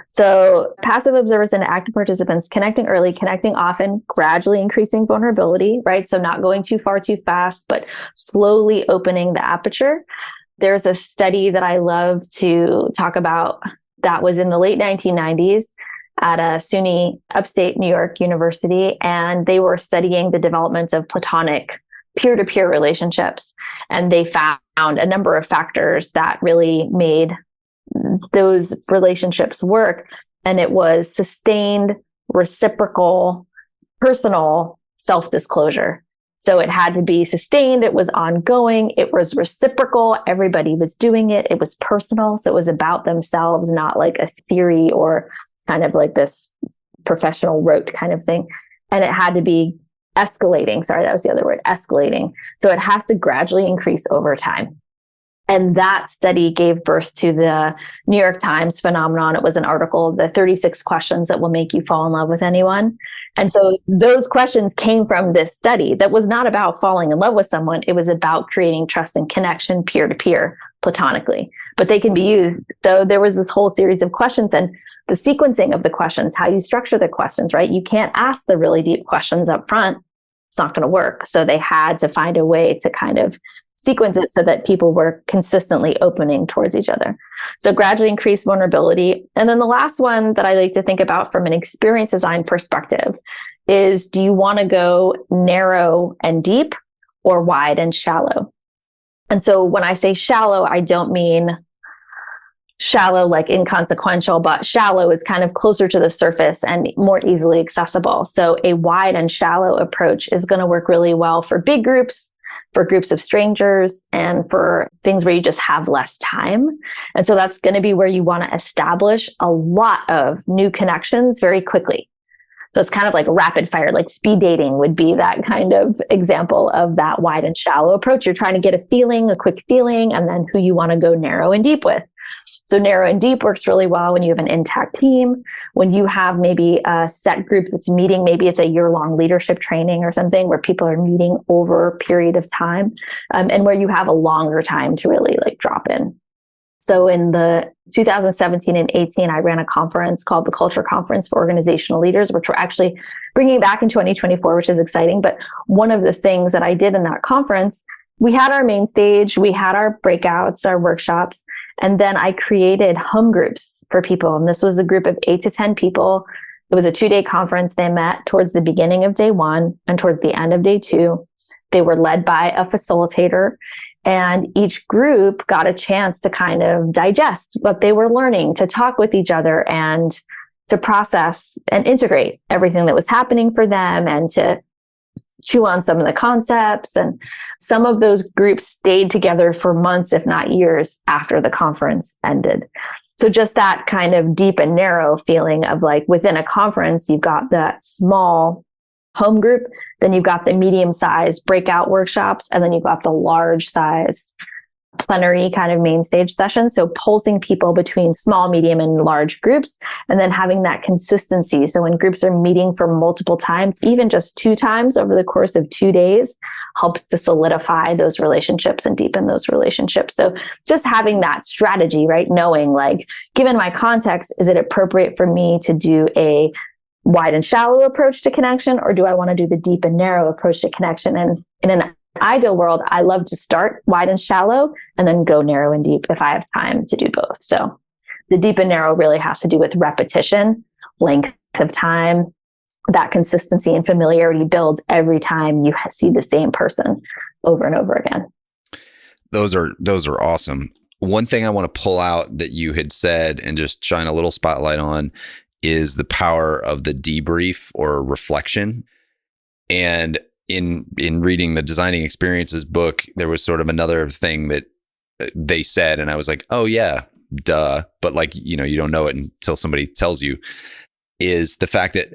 So passive observers and active participants, connecting early, connecting often, gradually increasing vulnerability, right? So not going too far too fast, but slowly opening the aperture. There's a study that I love to talk about that was in the late 1990s at a SUNY upstate New York university, and they were studying the development of platonic peer-to-peer relationships. And they found a number of factors that really made those relationships work. And it was sustained, reciprocal, personal self-disclosure. So it had to be sustained. It was ongoing. It was reciprocal. Everybody was doing it. It was personal. So it was about themselves, not like a theory or kind of like this professional rote kind of thing. And it had to be escalating. Sorry, that was the other word, escalating. So it has to gradually increase over time. And that study gave birth to the New York Times phenomenon. It was an article, the 36 questions that will make you fall in love with anyone. And so those questions came from this study that was not about falling in love with someone. It was about creating trust and connection peer-to-peer, platonically. But they can be used. So there was this whole series of questions and the sequencing of the questions, how you structure the questions, right? You can't ask the really deep questions up front. It's not going to work. So they had to find a way to kind of sequence it so that people were consistently opening towards each other. So gradually increase vulnerability. And then the last one that I like to think about from an experience design perspective is, do you want to go narrow and deep or wide and shallow? And so when I say shallow, I don't mean shallow like inconsequential, but shallow is kind of closer to the surface and more easily accessible. So a wide and shallow approach is going to work really well for big groups, for groups of strangers, and for things where you just have less time. And so that's going to be where you want to establish a lot of new connections very quickly. So it's kind of like rapid fire, like speed dating would be that kind of example of that wide and shallow approach. You're trying to get a feeling, a quick feeling, and then who you want to go narrow and deep with. So narrow and deep works really well when you have an intact team, when you have maybe a set group that's meeting, maybe it's a year-long leadership training or something where people are meeting over a period of time, and where you have a longer time to really like drop in. So in the 2017 and 18, I ran a conference called the Culture Conference for Organizational Leaders, which we're actually bringing back in 2024, which is exciting. But one of the things that I did in that conference, we had our main stage, we had our breakouts, our workshops, and then I created home groups for people. And this was a group of 8 to 10 people. It was a 2-day conference. They met towards the beginning of day 1 and towards the end of day 2. They were led by a facilitator, and each group got a chance to kind of digest what they were learning, to talk with each other and to process and integrate everything that was happening for them and to chew on some of the concepts. And some of those groups stayed together for months, if not years, after the conference ended. So just that kind of deep and narrow feeling of like within a conference, you've got that small home group, then you've got the medium-sized breakout workshops, and then you've got the large-size plenary kind of main stage sessions. So pulsing people between small, medium, and large groups, and then having that consistency. So when groups are meeting for multiple times, even just 2 times over the course of 2 days, helps to solidify those relationships and deepen those relationships. So just having that strategy, right? Knowing like, given my context, is it appropriate for me to do a wide and shallow approach to connection, or do I want to do the deep and narrow approach to connection? And in an Ideal world, I love to start wide and shallow and then go narrow and deep if I have time to do both. So the deep and narrow really has to do with repetition, length of time. That consistency and familiarity builds every time you see the same person over and over again. Those are awesome. One thing I want to pull out that you had said and just shine a little spotlight on is the power of the debrief or reflection. And in reading the Designing Experiences book, there was sort of another thing that they said, and I was like, oh yeah, duh. But like, you don't know it until somebody tells you, is the fact that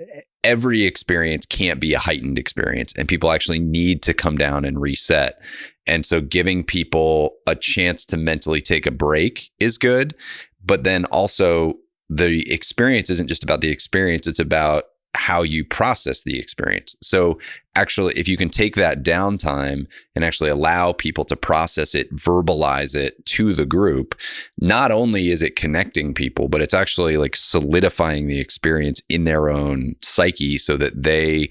every experience can't be a heightened experience, and people actually need to come down and reset. And so giving people a chance to mentally take a break is good. But then also the experience isn't just about the experience, it's about how you process the experience. So actually, if you can take that downtime and actually allow people to process it, verbalize it to the group, not only is it connecting people, but it's actually like solidifying the experience in their own psyche so that they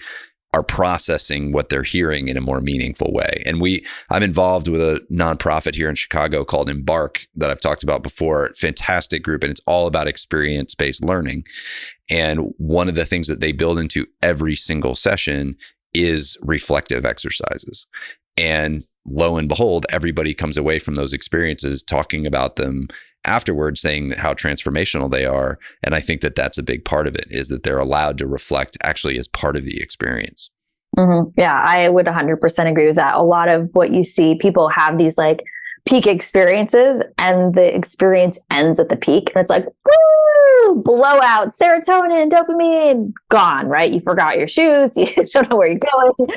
are processing what they're hearing in a more meaningful way. And I'm involved with a nonprofit here in Chicago called Embark that I've talked about before. Fantastic group. And it's all about experience-based learning. And one of the things that they build into every single session is reflective exercises. And lo and behold, everybody comes away from those experiences talking about them afterwards, saying how transformational they are. And I think that that's a big part of it, is that they're allowed to reflect actually as part of the experience. Mm-hmm. Yeah, I would 100% agree with that. A lot of what you see, people have these like peak experiences and the experience ends at the peak. And it's like, woo, blowout, serotonin, dopamine, gone, right? You forgot your shoes. You don't know where you're going.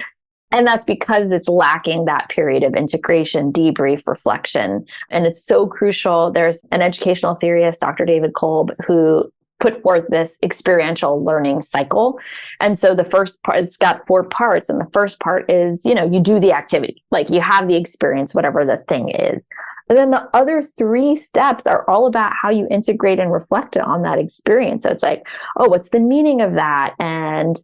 And that's because it's lacking that period of integration, debrief, reflection. And it's so crucial. There's an educational theorist, Dr. David Kolb, who put forth this experiential learning cycle. And so the first part, it's got 4 parts. And the first part is, you do the activity, like you have the experience, whatever the thing is. And then the other 3 steps are all about how you integrate and reflect on that experience. So it's like, oh, what's the meaning of that? And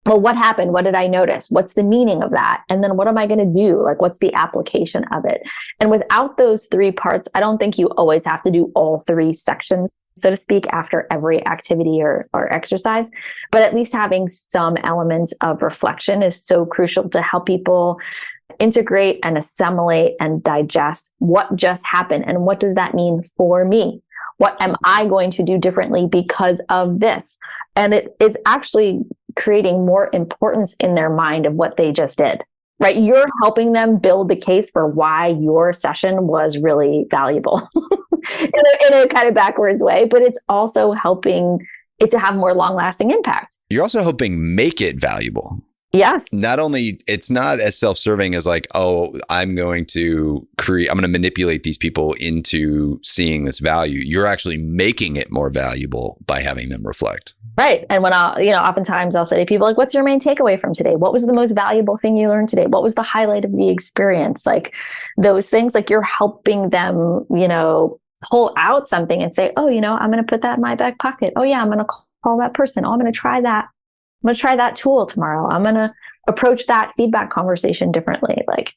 well, what happened? What did I notice? What's the meaning of that? And then what am I going to do? Like, what's the application of it? And without those 3 parts, I don't think you always have to do all 3 sections, so to speak, after every activity or exercise. But at least having some elements of reflection is so crucial to help people integrate and assimilate and digest what just happened. And what does that mean for me? What am I going to do differently because of this? And it is actually creating more importance in their mind of what they just did, right? You're helping them build the case for why your session was really valuable in a kind of backwards way, but it's also helping it to have more long-lasting impact. You're also helping make it valuable. Yes. Not only, it's not as self-serving as like, oh, I'm going to manipulate these people into seeing this value. You're actually making it more valuable by having them reflect. Right. And when oftentimes I'll say to people, like, what's your main takeaway from today? What was the most valuable thing you learned today? What was the highlight of the experience? Like those things, like you're helping them, pull out something and say, oh, I'm going to put that in my back pocket. Oh yeah, I'm going to call that person. Oh, I'm going to try that. I'm going to try that tool tomorrow. I'm going to approach that feedback conversation differently. Like,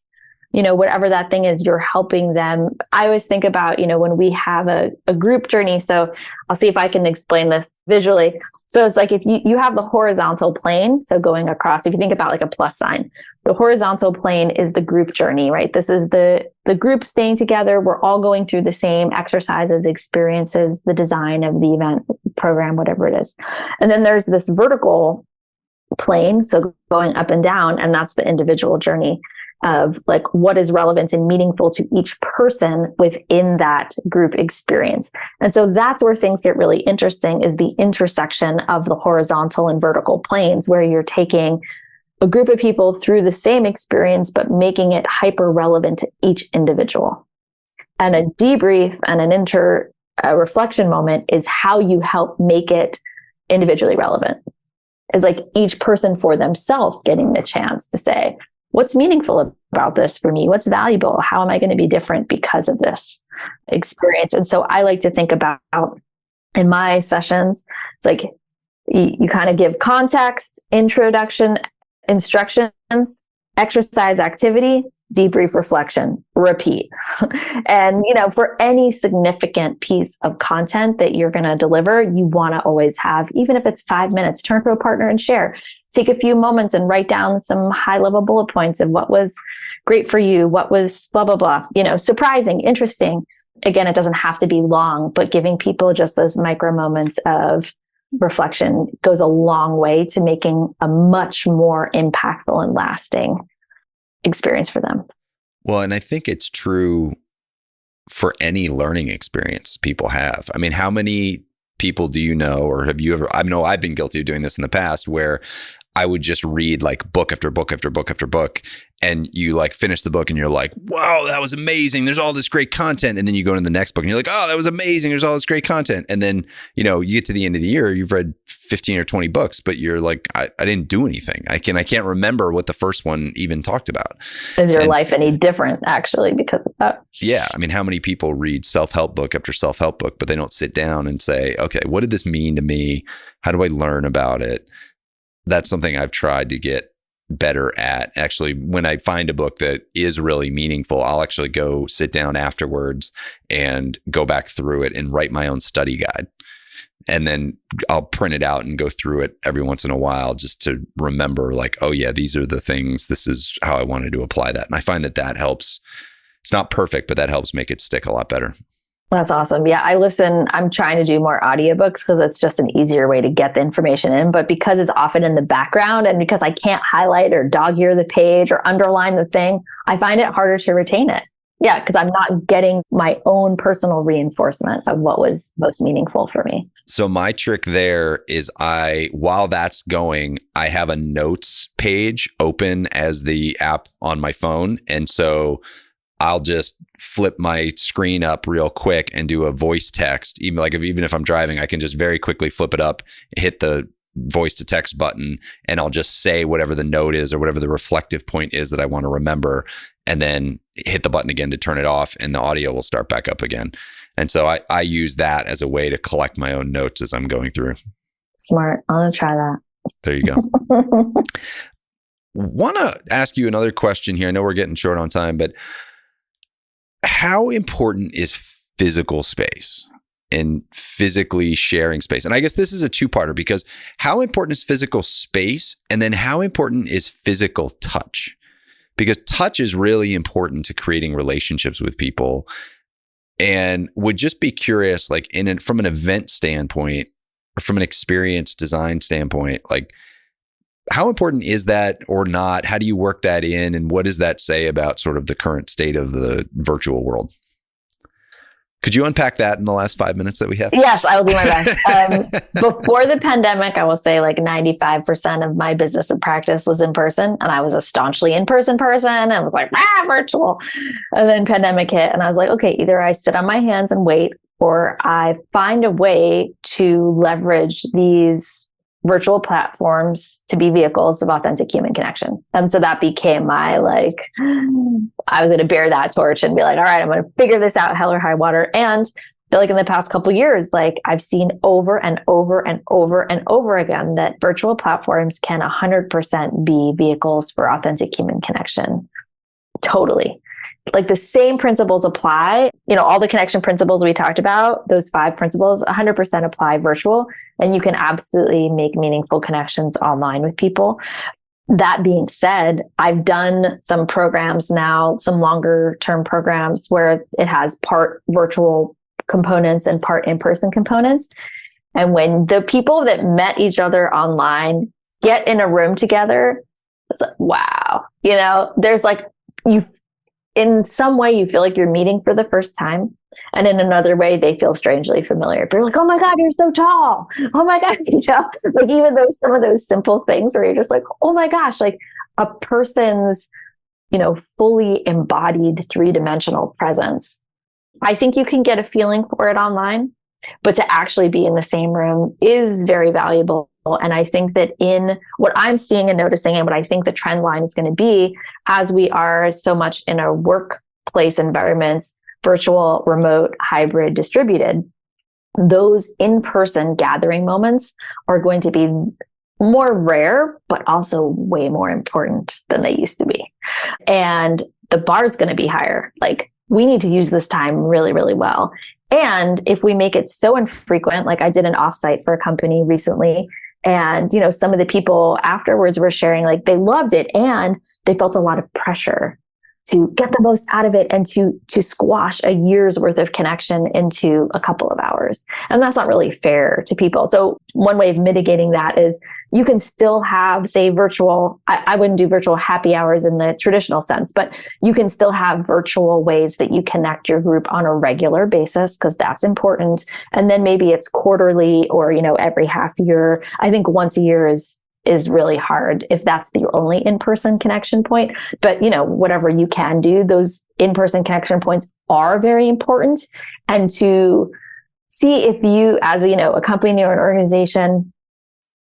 whatever that thing is, you're helping them. I always think about, when we have a group journey. So I'll see if I can explain this visually. So it's like if you have the horizontal plane, so going across, if you think about like a plus sign, the horizontal plane is the group journey, right? This is the group staying together. We're all going through the same exercises, experiences, the design of the event, program, whatever it is. And then there's this vertical plane, so going up and down, and that's the individual journey of like what is relevant and meaningful to each person within that group experience. And so that's where things get really interesting, is the intersection of the horizontal and vertical planes, where you're taking a group of people through the same experience, but making it hyper relevant to each individual. And a debrief and a reflection moment is how you help make it individually relevant. Is like each person for themselves getting the chance to say, what's meaningful about this for me? What's valuable? How am I going to be different because of this experience? And so I like to think about in my sessions, it's like you kind of give context, introduction, instructions, exercise, activity, debrief, reflection, repeat. And, for any significant piece of content that you're going to deliver, you want to always have, even if it's 5 minutes, turn to a partner and share. Take a few moments and write down some high level bullet points of what was great for you, what was blah, blah, blah, surprising, interesting. Again, it doesn't have to be long, but giving people just those micro moments of reflection goes a long way to making a much more impactful and lasting experience for them. Well, and I think it's true for any learning experience people have. I mean, how many people do you know, or have you ever, I know I've been guilty of doing this in the past, where I would just read like book after book after book after book, and you like finish the book and you're like, wow, that was amazing. There's all this great content. And then you go to the next book and you're like, oh, that was amazing. There's all this great content. And then, you get to the end of the year, you've read 15 or 20 books, but you're like, I didn't do anything. I can't remember what the first one even talked about. Is your life any different actually because of that? Yeah. I mean, how many people read self-help book after self-help book, but they don't sit down and say, okay, what did this mean to me? How do I learn about it? That's something I've tried to get better at. Actually, when I find a book that is really meaningful, I'll actually go sit down afterwards and go back through it and write my own study guide. And then I'll print it out and go through it every once in a while just to remember like, oh yeah, these are the things, this is how I wanted to apply that. And I find that helps. It's not perfect, but that helps make it stick a lot better. That's awesome. Yeah, I'm trying to do more audiobooks because it's just an easier way to get the information in. But because it's often in the background and because I can't highlight or dog ear the page or underline the thing, I find it harder to retain it. Yeah, because I'm not getting my own personal reinforcement of what was most meaningful for me. So my trick there is while that's going, I have a notes page open as the app on my phone. And so I'll just flip my screen up real quick and do a voice text. Even if I'm driving, I can just very quickly flip it up, hit the voice to text button, and I'll just say whatever the note is or whatever the reflective point is that I want to remember, and then hit the button again to turn it off, and the audio will start back up again. And so I use that as a way to collect my own notes as I'm going through. Smart. I'm going to try that. There you go. Want to ask you another question here. I know we're getting short on time, but how important is physical space and physically sharing space? And I guess this is a two-parter, because how important is physical space? And then how important is physical touch? Because touch is really important to creating relationships with people. And would just be curious, like from an event standpoint or from an experience design standpoint, like how important is that or not? How do you work that in? And what does that say about sort of the current state of the virtual world? Could you unpack that in the last 5 minutes that we have? Yes, I will do my best. Before the pandemic, I will say like 95% of my business and practice was in person. And I was a staunchly in-person person. And was like, virtual. And then pandemic hit. And I was like, okay, either I sit on my hands and wait, or I find a way to leverage these virtual platforms to be vehicles of authentic human connection. And so that became my, I was going to bear that torch and be like, all right, I'm going to figure this out, hell or high water. And I feel like in the past couple of years, I've seen over and over and over and over again that virtual platforms can 100% be vehicles for authentic human connection. Totally. The same principles apply, all the connection principles we talked about, those 5 principles, 100% apply virtual, and you can absolutely make meaningful connections online with people. That being said, I've done some programs now, some longer term programs where it has part virtual components and part in-person components. And when the people that met each other online get in a room together, it's like, wow, there's in some way, you feel like you're meeting for the first time. And in another way, they feel strangely familiar. But you're like, oh my God, you're so tall. Oh my God. Even though some of those simple things where you're just like, oh my gosh, a person's, fully embodied 3-dimensional presence. I think you can get a feeling for it online, but to actually be in the same room is very valuable. And I think that in what I'm seeing and noticing, and what I think the trend line is going to be, as we are so much in a workplace environments, virtual, remote, hybrid, distributed, those in-person gathering moments are going to be more rare, but also way more important than they used to be. And the bar is going to be higher. Like, we need to use this time really, really well. And if we make it so infrequent, like I did an offsite for a company recently, and, you know, some of the people afterwards were sharing, like, they loved it and they felt a lot of pressure to get the most out of it and to squash a year's worth of connection into a couple of hours. And that's not really fair to people. So one way of mitigating that is you can still have, say, virtual, I wouldn't do virtual happy hours in the traditional sense, but you can still have virtual ways that you connect your group on a regular basis, because that's important. And then maybe it's quarterly or, you know, every half year. I think once a year is really hard if that's the only in-person connection point. But, you know, whatever you can do, those in-person connection points are very important. And to see if you, as you know, a company or an organization,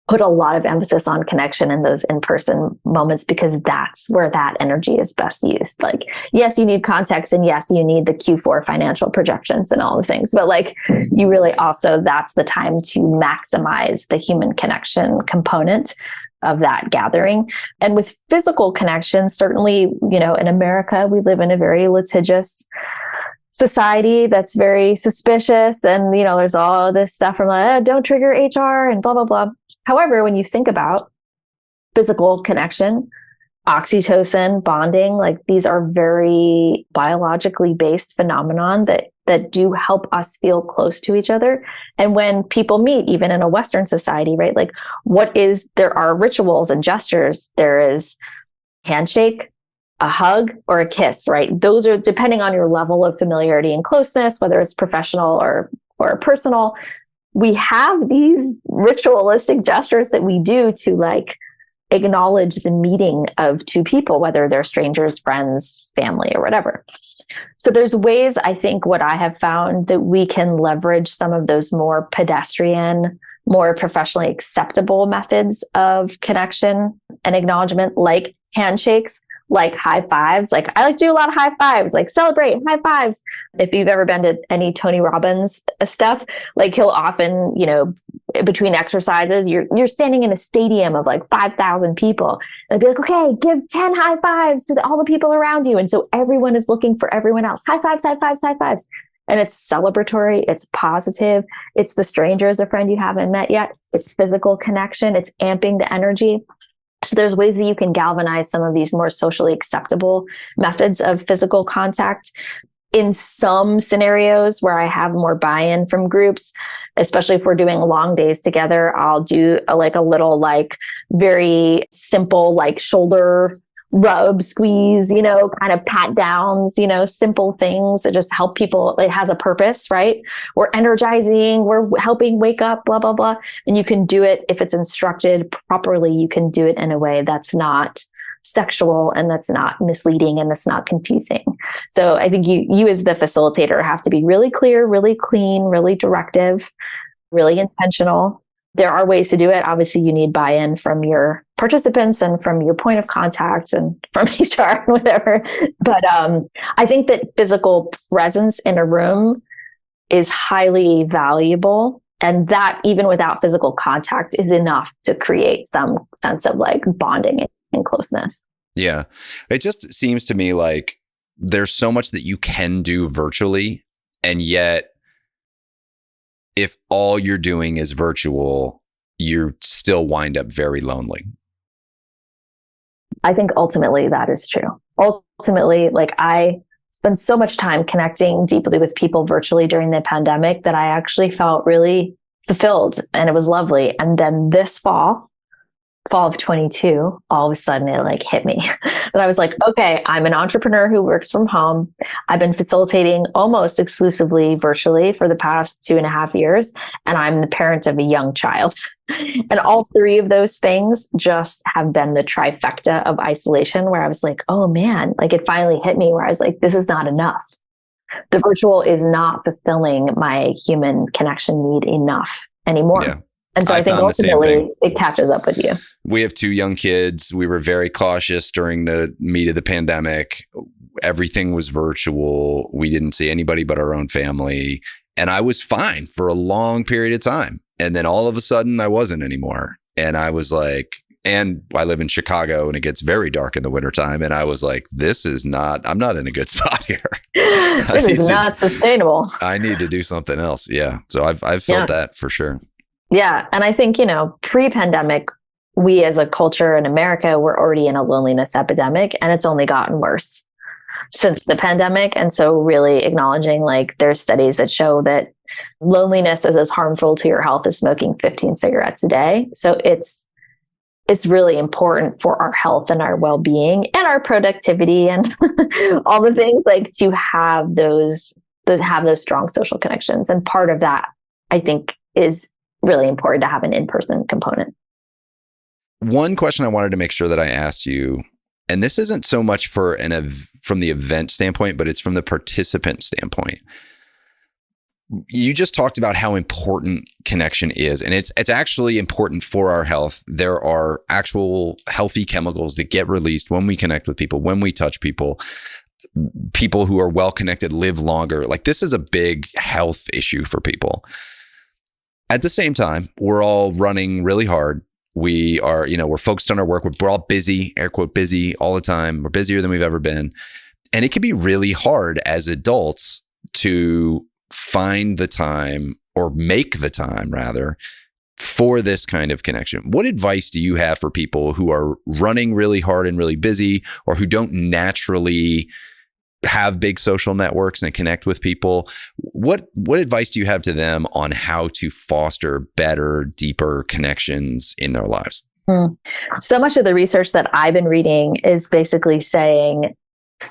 put a lot of emphasis on connection in those in-person moments, because that's where that energy is best used. Like, yes, you need context, and yes, you need the Q4 financial projections and all the things, but like, you really also, that's the time to maximize the human connection component of that gathering. And with physical connection, certainly, you know, in America, we live in a very litigious society that's very suspicious. And, you know, there's all this stuff from like, don't trigger HR and blah, blah, blah. However, when you think about physical connection, oxytocin, bonding, like, these are very biologically based phenomenon that do help us feel close to each other. And when people meet, even in a Western society, right? Like, there are rituals and gestures. There is handshake, a hug, or a kiss, right? Those are depending on your level of familiarity and closeness, whether it's professional or personal. We have these ritualistic gestures that we do to, like, acknowledge the meeting of two people, whether they're strangers, friends, family, or whatever. So there's ways, I think, what I have found, that we can leverage some of those more pedestrian, more professionally acceptable methods of connection and acknowledgement, like handshakes, like high fives. Like, I like to do a lot of high fives, like celebrate high fives. If you've ever been to any Tony Robbins stuff, like, he'll often, you know, between exercises, you're standing in a stadium of like 5,000 people, and be like, okay, give 10 high fives to all the people around you. And so everyone is looking for everyone else. High fives, high fives, high fives. And it's celebratory, it's positive, it's the stranger as a friend you haven't met yet, it's physical connection, it's amping the energy. So there's ways that you can galvanize some of these more socially acceptable methods of physical contact. In some scenarios where I have more buy-in from groups, especially if we're doing long days together, I'll do a little, like, very simple, like, shoulder rub, squeeze, you know, kind of pat downs, you know, simple things that just help people. It has a purpose, right? We're energizing, we're helping wake up, blah, blah, blah. And you can do it, if it's instructed properly, you can do it in a way that's not sexual and that's not misleading and that's not confusing. So I think you as the facilitator have to be really clear, really clean, really directive, really intentional. There are ways to do it. Obviously, you need buy-in from your participants and from your point of contact and from HR and whatever. But I think that physical presence in a room is highly valuable. And that, even without physical contact, is enough to create some sense of, like, bonding and closeness. Yeah. It just seems to me like there's so much that you can do virtually, and yet if all you're doing is virtual, you still wind up very lonely. I think ultimately that is true. Ultimately, like, I spent so much time connecting deeply with people virtually during the pandemic that I actually felt really fulfilled, and it was lovely. And then this fall of 22, all of a sudden it, like, hit me. And I was like, okay, I'm an entrepreneur who works from home. I've been facilitating almost exclusively virtually for the past 2.5 years. And I'm the parent of a young child. And all three of those things just have been the trifecta of isolation, where I was like, oh man, like, it finally hit me, where I was like, this is not enough. The virtual is not fulfilling my human connection need enough anymore. Yeah. And so I think ultimately it catches up with you. We have 2 young kids. We were very cautious during the meat of the pandemic. Everything was virtual. We didn't see anybody but our own family. And I was fine for a long period of time. And then all of a sudden I wasn't anymore. And I was like, and I live in Chicago and it gets very dark in the wintertime. And I was like, I'm not in a good spot here. This is not sustainable. I need to do something else. Yeah. So I've felt that for sure. Yeah. And I think, pre-pandemic, we as a culture in America, we're already in a loneliness epidemic, and it's only gotten worse since the pandemic. And so really acknowledging, like, there's studies that show that loneliness is as harmful to your health as smoking 15 cigarettes a day. So it's really important for our health and our well-being and our productivity and all the things, like, to have those strong social connections. And part of that, I think, is really important to have an in-person component. One question I wanted to make sure that I asked you, and this isn't so much from the event standpoint, but it's from the participant standpoint. You just talked about how important connection is, and it's actually important for our health. There are actual healthy chemicals that get released when we connect with people, when we touch people. People who are well connected live longer. Like, this is a big health issue for people. At the same time, we're all running really hard. We are, we're focused on our work. We're all busy, air quote, busy all the time. We're busier than we've ever been. And it can be really hard as adults to find the time, or make the time rather, for this kind of connection. What advice do you have for people who are running really hard and really busy, or who don't naturally have big social networks and connect with people? What advice do you have to them on how to foster better, deeper connections in their lives? So much of the research that I've been reading is basically saying,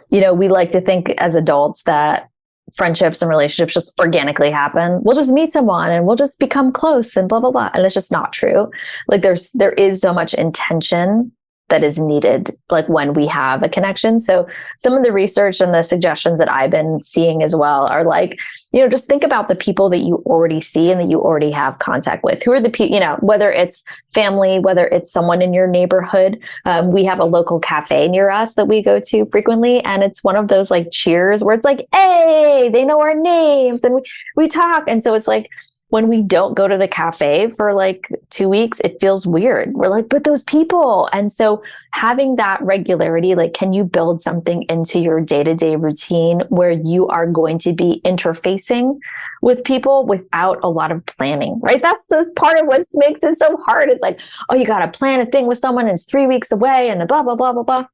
we like to think as adults that friendships and relationships just organically happen. We'll just meet someone and we'll just become close and blah, blah, blah. And it's just not true. Like, there is so much intention that is needed, like, when we have a connection. So some of the research and the suggestions that I've been seeing as well are like, just think about the people that you already see and that you already have contact with. Who are the people, whether it's family, whether it's someone in your neighborhood. We have a local cafe near us that we go to frequently. And it's one of those, like, cheers where it's like, hey, they know our names and we talk. And so it's like, when we don't go to the cafe for like 2 weeks, it feels weird. We're like, but those people. And so having that regularity, like, can you build something into your day-to-day routine where you are going to be interfacing with people without a lot of planning, right? That's part of what makes it so hard. It's like, oh, you got to plan a thing with someone and it's 3 weeks away and the blah, blah, blah, blah, blah.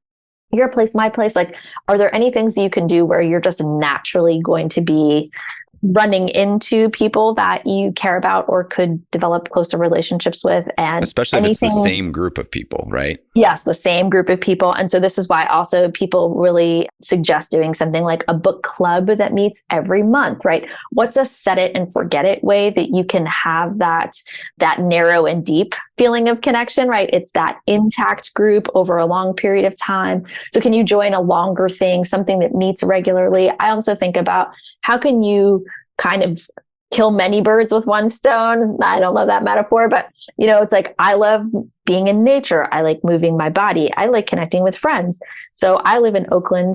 Your place, my place. Like, are there any things you can do where you're just naturally going to be running into people that you care about or could develop closer relationships with? And especially if it's the same group of people, right? Yes, the same group of people. And so this is why also people really suggest doing something like a book club that meets every month, right? What's a set it and forget it way that you can have that narrow and deep feeling of connection, right? It's that intact group over a long period of time. So can you join a longer thing, something that meets regularly? I also think about, how can you kind of kill many birds with one stone? I don't love that metaphor, but it's like, I love being in nature. I like moving my body. I like connecting with friends. So I live in Oakland.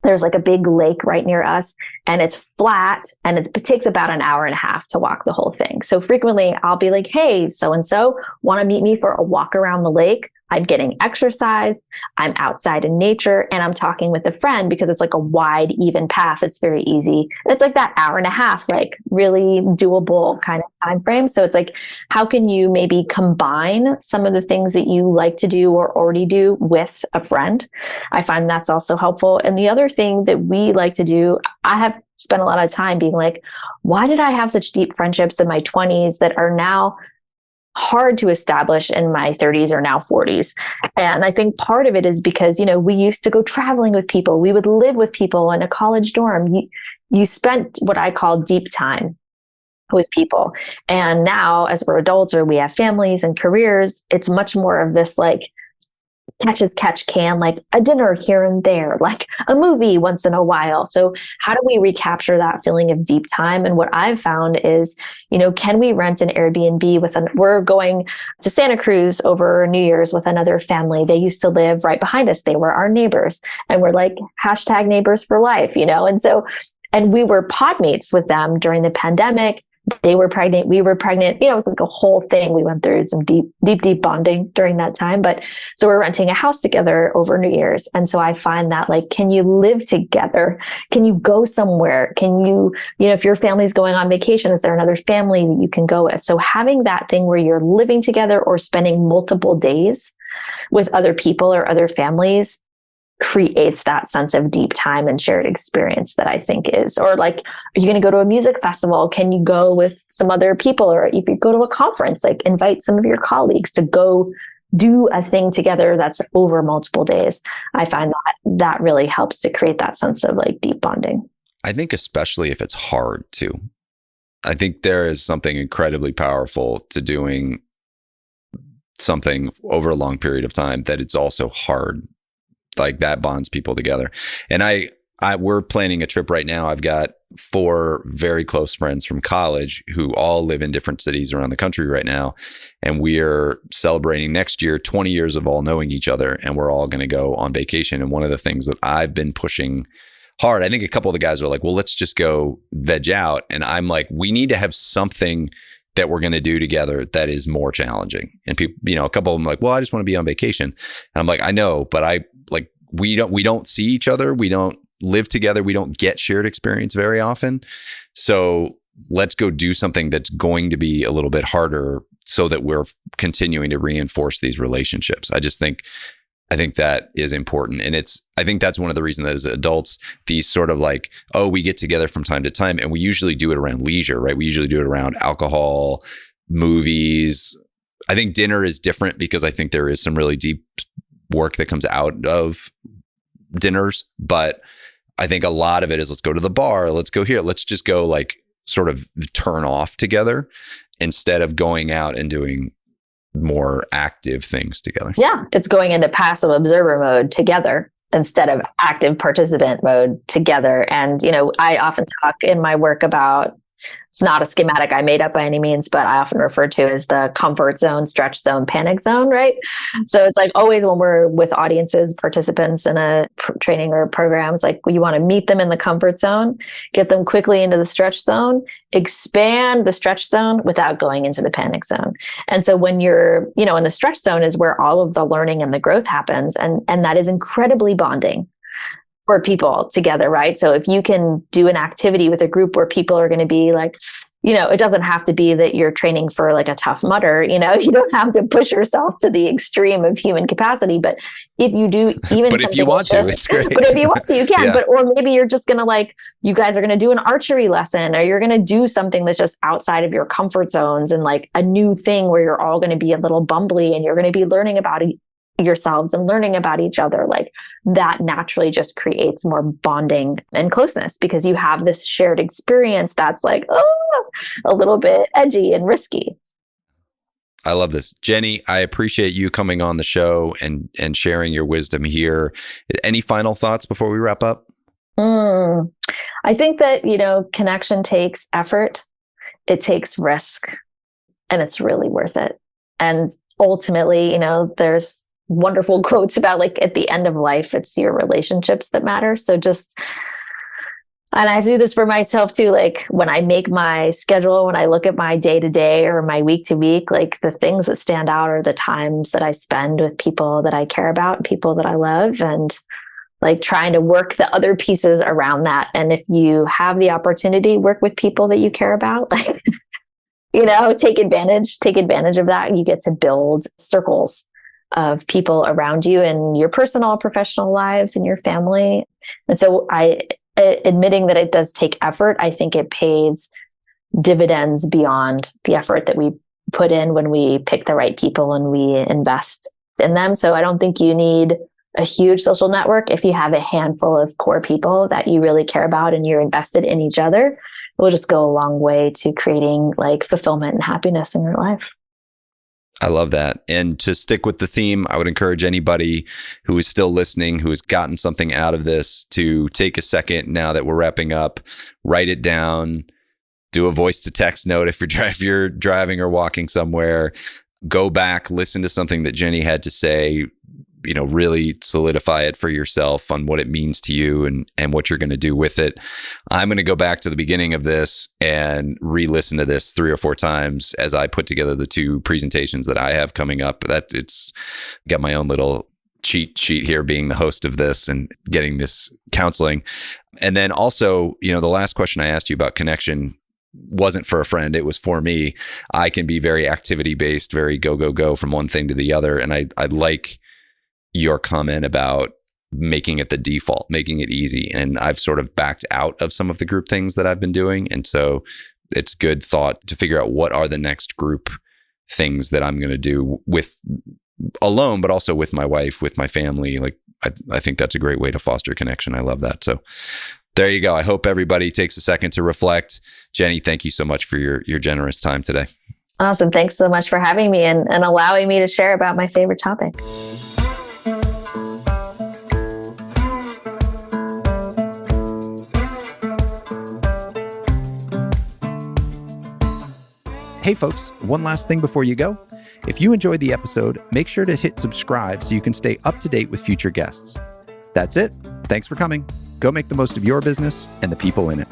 There's like a big lake right near us, and it's flat, and it takes about an hour and a half to walk the whole thing. So frequently I'll be like, hey, so-and-so, want to meet me for a walk around the lake? I'm getting exercise, I'm outside in nature, and I'm talking with a friend, because it's like a wide, even path. It's very easy. It's like that hour and a half, like really doable kind of time frame. So it's like, how can you maybe combine some of the things that you like to do or already do with a friend? I find that's also helpful. And the other thing that we like to do, I have spent a lot of time being like, why did I have such deep friendships in my 20s that are now hard to establish in my 30s or now 40s? And I think part of it is because, we used to go traveling with people. We would live with people in a college dorm. You spent what I call deep time with people. And now, as we're adults or we have families and careers, it's much more of this like catch as catch can, like a dinner here and there, like a movie once in a while. So how do we recapture that feeling of deep time? And what I've found is, can we rent an Airbnb we're going to Santa Cruz over New Year's with another family. They used to live right behind us. They were our neighbors, and we're like # neighbors for life, and we were pod mates with them during the pandemic. They were pregnant. We were pregnant. It was like a whole thing. We went through some deep bonding during that time. But so we're renting a house together over New Year's. And so I find that like, can you live together? Can you go somewhere? Can you, if your family's going on vacation, is there another family that you can go with? So having that thing where you're living together or spending multiple days with other people or other families creates that sense of deep time and shared experience that I think is, or like, are you going to go to a music festival? Can you go with some other people? Or if you go to a conference, like invite some of your colleagues to go do a thing together that's over multiple days. I find that really helps to create that sense of like deep bonding. I think especially if it's hard too. I think there is something incredibly powerful to doing something over a long period of time that it's also hard. Like that bonds people together. And we're planning a trip right now. I've got 4 very close friends from college who all live in different cities around the country right now. And we're celebrating next year 20 years of all knowing each other. And we're all going to go on vacation. And one of the things that I've been pushing hard, I think a couple of the guys are like, well, let's just go veg out. And I'm like, we need to have something that we're going to do together that is more challenging. And people, a couple of them are like, well, I just want to be on vacation. And I'm like, I know, but we don't see each other. We don't live together. We don't get shared experience very often. So let's go do something that's going to be a little bit harder so that we're continuing to reinforce these relationships. I think that is important. And I think that's one of the reasons that as adults, these sort of like, oh, we get together from time to time, and we usually do it around leisure, right? We usually do it around alcohol, movies. I think dinner is different because I think there is some really deep work that comes out of dinners. But I think a lot of it is let's go to the bar, let's go here, let's just go like sort of turn off together instead of going out and doing more active things together. Yeah, it's going into passive observer mode together instead of active participant mode together. And, I often talk in my work about, it's not a schematic I made up by any means, but I often refer to as the comfort zone, stretch zone, panic zone, right? So it's like always when we're with audiences, participants in a training or programs, like you want to meet them in the comfort zone, get them quickly into the stretch zone, expand the stretch zone without going into the panic zone. And so when you're, in the stretch zone is where all of the learning and the growth happens. And that is incredibly bonding for people together, right? So if you can do an activity with a group where people are going to be like, it doesn't have to be that you're training for like a Tough Mudder, you don't have to push yourself to the extreme of human capacity. But if you do even but if you want to, it's great. But if you want to, you can. Yeah. But or maybe you're just going to like, you guys are going to do an archery lesson, or you're going to do something that's just outside of your comfort zones and like a new thing where you're all going to be a little bumbly and you're going to be learning about yourselves and learning about each other. Like that naturally just creates more bonding and closeness because you have this shared experience that's like, a little bit edgy and risky. I love this. Jenny, I appreciate you coming on the show and sharing your wisdom here. Any final thoughts before we wrap up? I think that, connection takes effort. It takes risk, and it's really worth it. And ultimately, there's wonderful quotes about like at the end of life, it's your relationships that matter. So and I do this for myself too. Like when I make my schedule, when I look at my day to day or my week to week, like the things that stand out are the times that I spend with people that I care about, people that I love, and like trying to work the other pieces around that. And if you have the opportunity, work with people that you care about, like, take advantage of that. You get to build circles of people around you in your personal, professional lives and your family. And so admitting that it does take effort, I think it pays dividends beyond the effort that we put in when we pick the right people and we invest in them. So I don't think you need a huge social network. If you have a handful of core people that you really care about and you're invested in each other, it will just go a long way to creating like fulfillment and happiness in your life. I love that. And to stick with the theme, I would encourage anybody who is still listening, who has gotten something out of this, to take a second now that we're wrapping up, write it down, do a voice to text note if you're driving or walking somewhere, go back, listen to something that Jenny had to say, really solidify it for yourself on what it means to you and what you're going to do with it. I'm going to go back to the beginning of this and re-listen to this 3 or 4 times as I put together the 2 presentations that I have coming up. That it's got my own little cheat sheet here, being the host of this and getting this counseling. And then also, the last question I asked you about connection wasn't for a friend. It was for me. I can be very activity based, very go from one thing to the other. And I like your comment about making it the default, making it easy. And I've sort of backed out of some of the group things that I've been doing. And so it's good thought to figure out what are the next group things that I'm going to do with alone, but also with my wife, with my family. Like, I think that's a great way to foster connection. I love that. So there you go. I hope everybody takes a second to reflect. Jenny, thank you so much for your generous time today. Awesome. Thanks so much for having me and allowing me to share about my favorite topic. Hey folks, one last thing before you go. If you enjoyed the episode, make sure to hit subscribe so you can stay up to date with future guests. That's it. Thanks for coming. Go make the most of your business and the people in it.